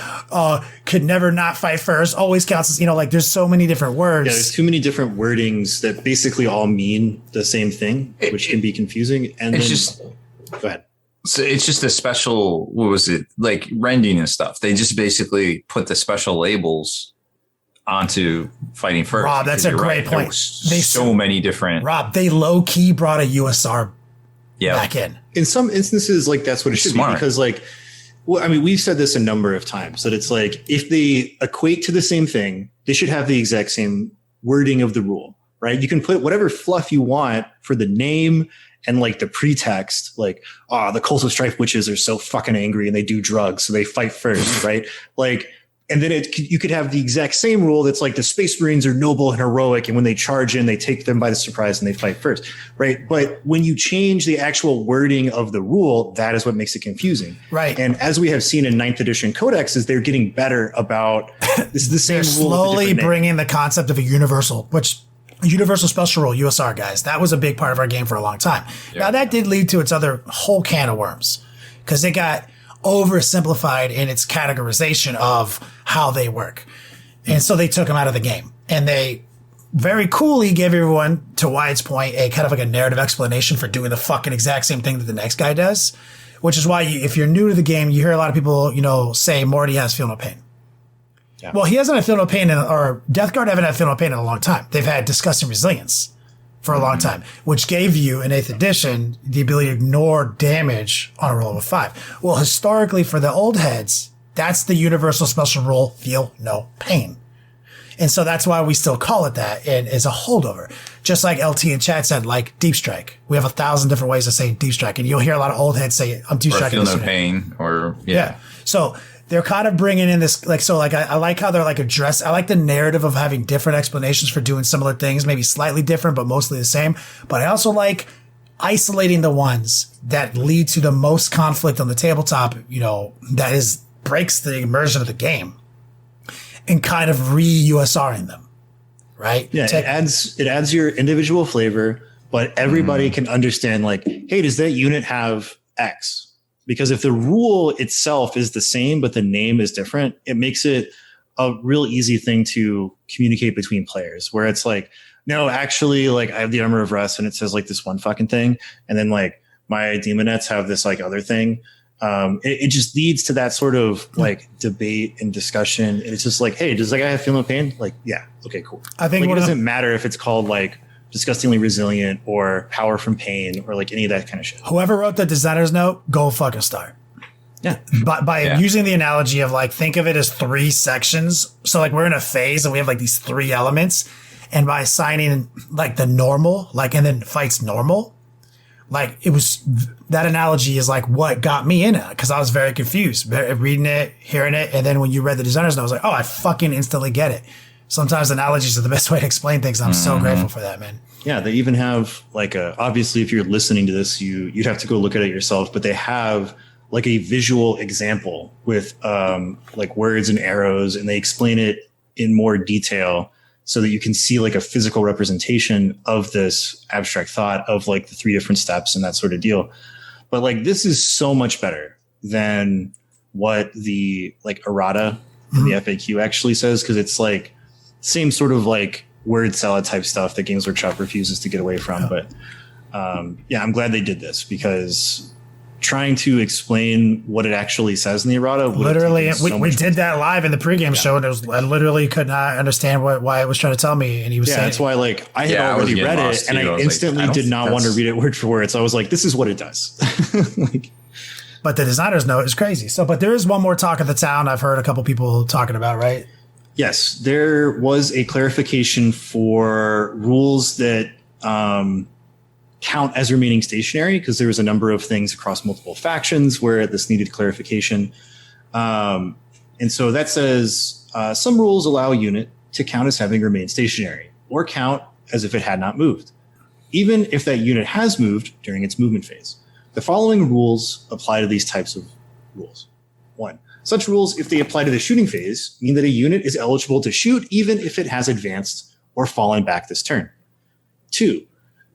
Speaker 3: could never not fight first, always counts as, like there's so many different words.
Speaker 5: Yeah, there's too many different wordings that basically all mean the same thing, which can be confusing. And go ahead.
Speaker 2: So it's just a special, what was it, like rending and stuff. They just basically put the special labels onto fighting first.
Speaker 3: Rob, that's a great point.
Speaker 2: There was so many different.
Speaker 3: Rob, they low key brought a USR back in.
Speaker 5: In some instances, like that's what it should be, because like, well, I mean, we've said this a number of times that it's like if they equate to the same thing, they should have the exact same wording of the rule, right? You can put whatever fluff you want for the name and like the pretext, like, the Cult of Strife witches are so fucking angry and they do drugs, so they fight first, right? Like, and then you could have the exact same rule that's like the Space Marines are noble and heroic, and when they charge in, they take them by the surprise and they fight first, right? But when you change the actual wording of the rule, that is what makes it confusing,
Speaker 3: right?
Speaker 5: And as we have seen in 9th edition codexes, they're getting better about this is the same.
Speaker 3: They're
Speaker 5: rule
Speaker 3: slowly bringing the concept of a universal special rule, USR, guys. That was a big part of our game for a long time. Yeah. Now that did lead to its other whole can of worms, because it got oversimplified in its categorization of how they work. And so they took them out of the game, and they very coolly gave everyone, to Wyatt's point, a kind of like a narrative explanation for doing the fucking exact same thing that the next guy does, which is why if you're new to the game, you hear a lot of people, say Morty has Feel No Pain. Yeah. Well, he hasn't had Feel No Pain or Death Guard haven't had Feel No Pain in a long time. They've had Disgusting Resilience for a long time, which gave you in 8th edition the ability to ignore damage on a roll of a 5. Well, historically for the old heads, that's the universal special rule, Feel No Pain. And so that's why we still call it that, and as a holdover. Just like LT in chat said, like Deep Strike. We have 1,000 different ways of saying Deep Strike, and you'll hear a lot of old heads say, I'm Deep Striking.
Speaker 2: Or Feel No Pain, or
Speaker 3: yeah. So they're kind of bringing in this, I like how they're like I like the narrative of having different explanations for doing similar things, maybe slightly different, but mostly the same. But I also like isolating the ones that lead to the most conflict on the tabletop, that breaks the immersion of the game, and kind of re-USRing them, right?
Speaker 5: Yeah, it adds your individual flavor, but everybody can understand, like, hey, does that unit have X? Because if the rule itself is the same, but the name is different, it makes it a real easy thing to communicate between players, where it's like, no, actually, like, I have the Armor of Rest and it says like this one fucking thing. And then like my Demonettes have this like other thing. It just leads to that sort of like debate and discussion. And it's just like, hey, does that guy have Feel No Pain? Like, yeah. Okay, cool.
Speaker 3: I think
Speaker 5: like, it doesn't matter if it's called like Disgustingly Resilient or Power from Pain or like any of that kind of shit.
Speaker 3: Whoever wrote the designer's note, go fucking start.
Speaker 5: Yeah.
Speaker 3: By using the analogy of like, think of it as 3 sections. So like we're in a phase and we have like these 3 elements. And by assigning like the normal, like, and then fights normal, like it was, that analogy is like what got me in it. Cause I was very confused reading it, hearing it. And then when you read the designer's note, I was like, oh, I fucking instantly get it. Sometimes analogies are the best way to explain things. I'm so grateful for that, man.
Speaker 5: Yeah, they even have like obviously if you're listening to this, you'd have to go look at it yourself, but they have like a visual example with like words and arrows, and they explain it in more detail so that you can see like a physical representation of this abstract thought of like the 3 different steps and that sort of deal. But like this is so much better than what the like errata in the FAQ actually says, because it's like same sort of like word salad type stuff that Games Workshop refuses to get away from. But yeah, I'm glad they did this, because trying to explain what it actually says in the errata.
Speaker 3: Literally, we did that live in the pregame show, and I literally could not understand why it was trying to tell me. And he was saying,
Speaker 5: that's why like I had already read it, and I instantly did not want to read it word for word. So I was like, this is what it does.
Speaker 3: But the designer's note is crazy. So, but there is one more talk of the town I've heard a couple people talking about, right?
Speaker 5: Yes, there was a clarification for rules that count as remaining stationary, because there was a number of things across multiple factions where this needed clarification. And so that says some rules allow a unit to count as having remained stationary or count as if it had not moved, even if that unit has moved during its movement phase. The following rules apply to these types of rules. 1. Such rules, if they apply to the shooting phase, mean that a unit is eligible to shoot even if it has advanced or fallen back this turn. 2.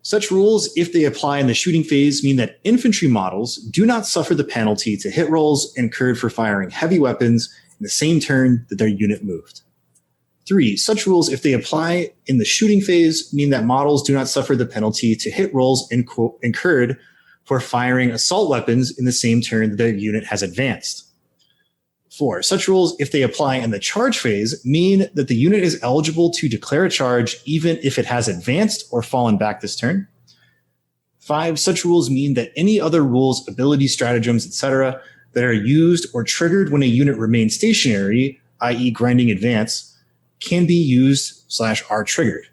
Speaker 5: Such rules, if they apply in the shooting phase, mean that infantry models do not suffer the penalty to hit rolls incurred for firing heavy weapons in the same turn that their unit moved. 3. Such rules, if they apply in the shooting phase, mean that models do not suffer the penalty to hit rolls incurred for firing assault weapons in the same turn that their unit has advanced. 4. Such rules, if they apply in the charge phase, mean that the unit is eligible to declare a charge even if it has advanced or fallen back this turn. 5. Such rules mean that any other rules, abilities, stratagems, etc., that are used or triggered when a unit remains stationary, i.e. grinding advance, can be used/are triggered.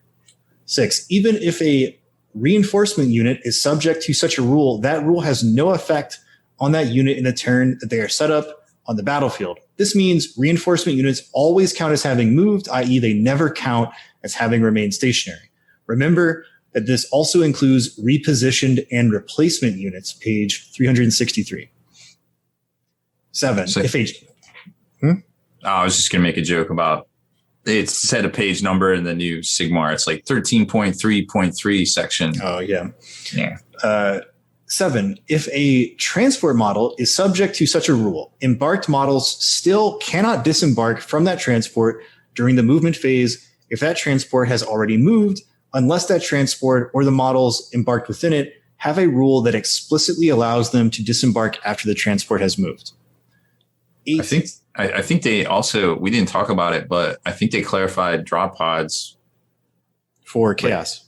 Speaker 5: 6. Even if a reinforcement unit is subject to such a rule, that rule has no effect on that unit in the turn that they are set up on the battlefield. This means reinforcement units always count as having moved, i.e. they never count as having remained stationary. Remember that this also includes repositioned and replacement units, page 363. 7.
Speaker 2: So-
Speaker 5: If a
Speaker 2: I was just going to make a joke about it said a page number in the new Sigmar. It's like 13.3.3 section.
Speaker 5: Oh, yeah.
Speaker 2: Yeah.
Speaker 5: 7. If a transport model is subject to such a rule, embarked models still cannot disembark from that transport during the movement phase if that transport has already moved, unless that transport or the models embarked within it have a rule that explicitly allows them to disembark after the transport has moved. 8.
Speaker 2: I think they also, we didn't talk about it, but I think they clarified drop pods.
Speaker 5: For chaos.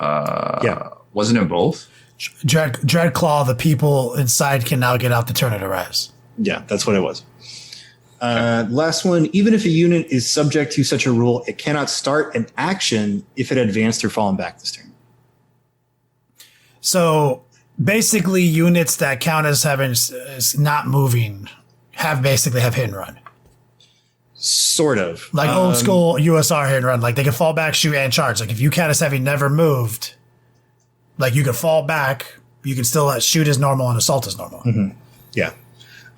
Speaker 5: Yeah.
Speaker 2: Wasn't it both?
Speaker 3: Dreadclaw, the people inside can now get out the turn it arrives.
Speaker 5: Yeah, that's what it was. Last one, even if a unit is subject to such a rule, it cannot start an action if it advanced or fallen back this turn.
Speaker 3: So basically, units that count as having as not moving have hit and run.
Speaker 5: Sort of.
Speaker 3: Like old school USR hit and run. Like they can fall back, shoot, and charge. Like if you count as having never moved, like you can fall back, you can still shoot as normal and assault as normal.
Speaker 5: Mm-hmm. Yeah.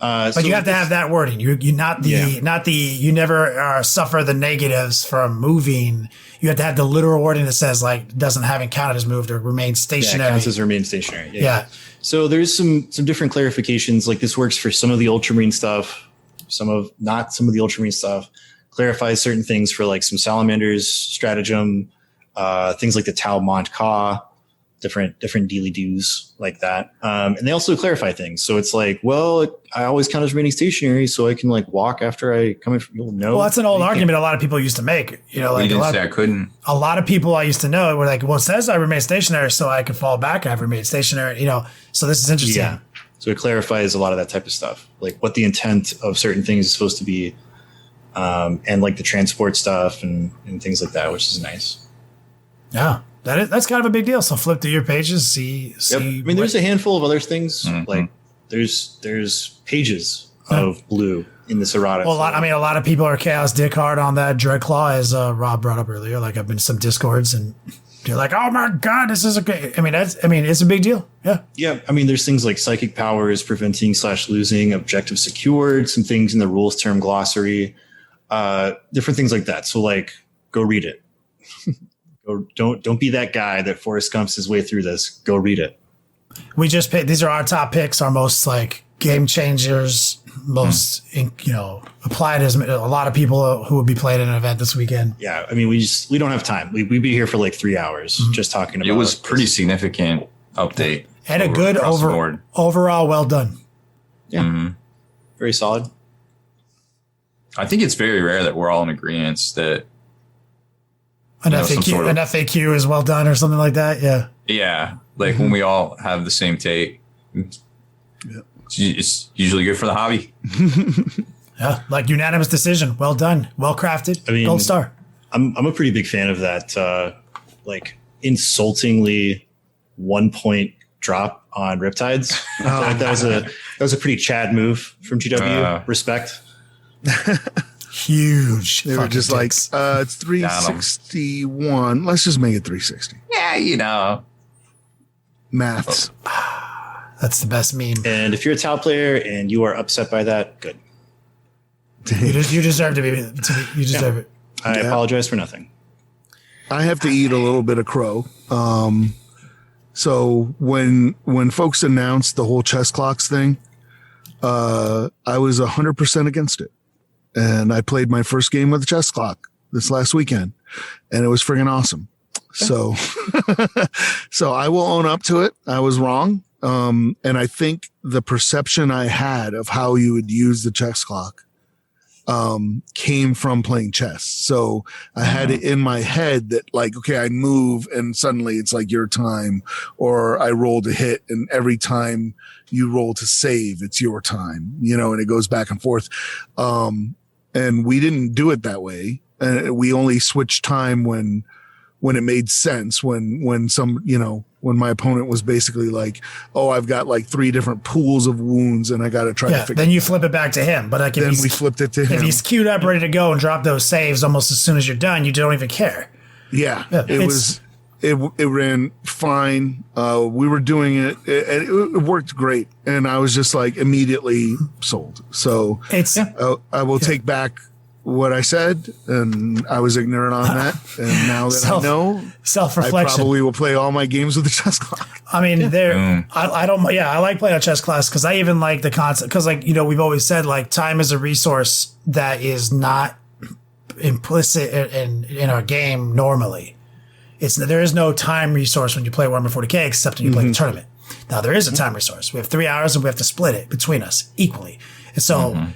Speaker 3: But you have to have that wording. You you never suffer the negatives from moving. You have to have the literal wording that says like haven't counted as moved or remained stationary.
Speaker 5: Yeah, counts as remain stationary.
Speaker 3: Yeah.
Speaker 5: So there's some different clarifications. Like this works for some of the Ultramarine stuff, not some of the Ultramarine stuff. Clarifies certain things for like some Salamanders stratagem, things like the Tau Mont Ka, different dealy doos like that. And they also clarify things. So it's like, well, I always count as remaining stationary, so I can like walk after I come in from no.
Speaker 3: Well, that's an old argument a lot of people used to make. You know, like
Speaker 2: You didn't say I couldn't.
Speaker 3: a lot of people I used to know were like, well, it says I remain stationary, so I can fall back and I've remained stationary. You know, so this is interesting.
Speaker 5: Yeah. So it clarifies a lot of that type of stuff, like what the intent of certain things is supposed to be, and like the transport stuff and things like that, which is nice.
Speaker 3: Yeah. That's kind of a big deal. So flip through your pages, see.
Speaker 5: Yep. I mean, there's a handful of other things.
Speaker 2: Mm-hmm.
Speaker 5: Like there's pages of blue in this errata.
Speaker 3: Well, a lot of people are chaos dick hard on that Dreadclaw, as Rob brought up earlier. Like I've been in some discords and they're like, "Oh my god, this is a great." It's a big deal. Yeah.
Speaker 5: Yeah. I mean, there's things like psychic powers, preventing/losing, objective secured, some things in the rules term glossary, different things like that. So like, go read it. Don't be that guy that Forrest Gumps his way through this. Go read it.
Speaker 3: We just picked, these are our top picks, our most like game changers, most applied as a lot of people who will be playing in an event this weekend.
Speaker 5: Yeah, I mean we don't have time. We'd be here for like 3 hours just talking about.
Speaker 2: It was pretty significant update
Speaker 3: and a good overall well done.
Speaker 5: Yeah, very solid.
Speaker 2: I think it's very rare that we're all in agreement that
Speaker 3: an FAQ is well done or something like that. Yeah.
Speaker 2: Yeah. Like when we all have the same take, it's usually good for the hobby.
Speaker 3: Yeah. Like unanimous decision. Well done. Well crafted. I mean, gold star.
Speaker 5: I'm a pretty big fan of that. Like insultingly 1 point drop on Riptides. That was a pretty Chad move from GW. Respect.
Speaker 3: Huge.
Speaker 4: They were just dicks. Like, it's 361. Let's just make it 360.
Speaker 2: Yeah,
Speaker 4: Maths.
Speaker 3: That's the best meme.
Speaker 5: And if you're a Tau player and you are upset by that, good.
Speaker 3: You deserve to be. You deserve it.
Speaker 5: I apologize for nothing.
Speaker 4: I have to eat a little bit of crow. So when folks announced the whole chess clocks thing, I was 100% against it. And I played my first game with a chess clock this last weekend, and it was friggin' awesome. So, so I will own up to it. I was wrong. And I think the perception I had of how you would use the chess clock came from playing chess. So I had it in my head that like, okay, I move and suddenly it's like your time, or I roll to hit and every time you roll to save, it's your time, and it goes back and forth. And we didn't do it that way. We only switched time when it made sense, when my opponent was basically like, oh, I've got like 3 different pools of wounds and I got to try to figure.
Speaker 3: Then you flip it back to him. But like
Speaker 4: then we flipped it to him.
Speaker 3: If he's queued up, ready to go and drop those saves almost as soon as you're done, you don't even care.
Speaker 4: Yeah, it ran fine. We were doing it. It worked great. And I was just like immediately sold. So I will take back what I said, and I was ignorant on that. And now that I know,
Speaker 3: self-reflection,
Speaker 4: I probably will play all my games with the chess clock.
Speaker 3: I mean, I like playing a chess class because I even like the concept, because we've always said like time is a resource that is not implicit in our game normally. There is no time resource when you play Warhammer 40K except when you play the tournament. Now there is a time resource. We have 3 hours and we have to split it between us equally. And so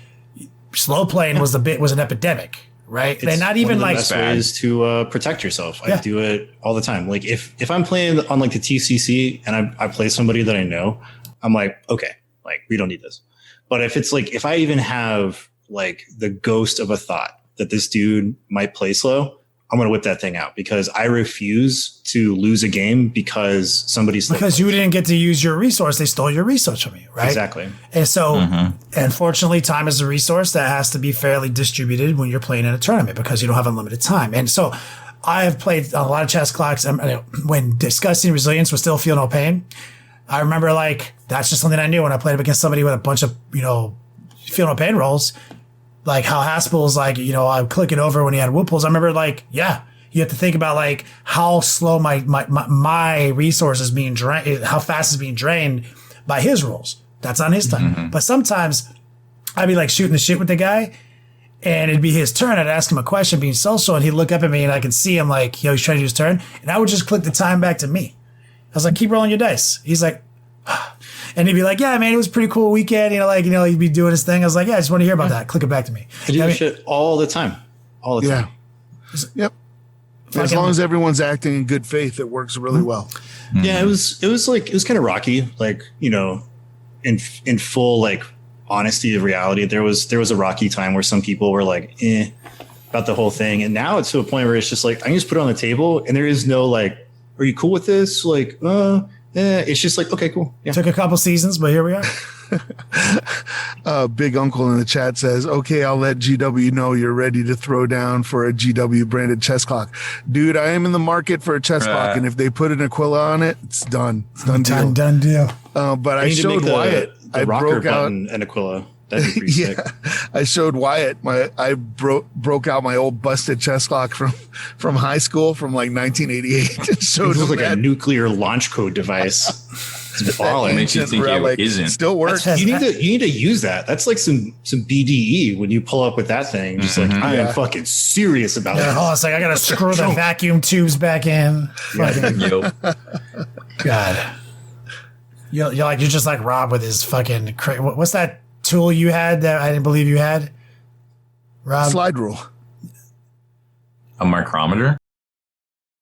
Speaker 3: slow playing was an epidemic, right?
Speaker 5: It's
Speaker 3: and not even
Speaker 5: one of the
Speaker 3: like
Speaker 5: best ways to protect yourself. I do it all the time. Like if I'm playing on like the TCC and I play somebody that I know, I'm like, okay, like we don't need this. But if it's like, if I even have like the ghost of a thought that this dude might play slow, I'm going to whip that thing out, because I refuse to lose a game because you didn't get to use your resource. They stole your resource from you, right? Exactly.
Speaker 3: And so, unfortunately, time is a resource that has to be fairly distributed when you're playing in a tournament, because you don't have unlimited time. And so I have played a lot of chess clocks. When discussing resilience with Still Feel No Pain, I remember like, that's just something I knew when I played against somebody with a bunch of, Feel No Pain rolls. Like how Haspil's like, I'm clicking over when he had whoop pulls. I remember like, you have to think about like how slow my resources being drained, how fast it's being drained by his rolls. That's on his time. But sometimes I'd be like shooting the shit with the guy and it'd be his turn. I'd ask him a question being social and he'd look up at me and I could see him like, he's trying to do his turn. And I would just click the time back to me. I was like, keep rolling your dice. He's like, and he'd be like, yeah, man, it was a pretty cool weekend. He'd be doing his thing. I was like, yeah, I just want to hear about that. Click it back to me.
Speaker 5: I do that shit all the time. All the time.
Speaker 4: Yep. As long as everyone's acting in good faith, it works really well.
Speaker 5: Yeah, it was kind of rocky. Like, in full like honesty of reality, there was a rocky time where some people were like, about the whole thing. And now it's to a point where it's just like, I can just put it on the table and there is no like, are you cool with this? Like, it's just like, okay, cool. Yeah.
Speaker 3: Took a couple seasons, but here we are.
Speaker 4: Big Uncle in the chat says, okay, I'll let GW know you're ready to throw down for a GW branded chess clock. Dude, I am in the market for a chess clock, and if they put an Aquila on it, it's done. It's done deal. But I showed Wyatt.
Speaker 5: I broke out an Aquila. That'd be pretty sick.
Speaker 4: I showed Wyatt I broke out my old busted chess clock from high school from like 1988. It showed
Speaker 5: like a nuclear launch code device. It's balling.
Speaker 2: Makes you think it isn't.
Speaker 4: Still works.
Speaker 5: You need to use that. That's like some BDE when you pull up with that thing. Just like, I am fucking serious about it.
Speaker 3: Oh, it's like I gotta screw the vacuum tubes back in. God. You're just like Rob with his fucking what's that tool you had that I didn't believe you had, Rob?
Speaker 4: Slide rule.
Speaker 2: A micrometer?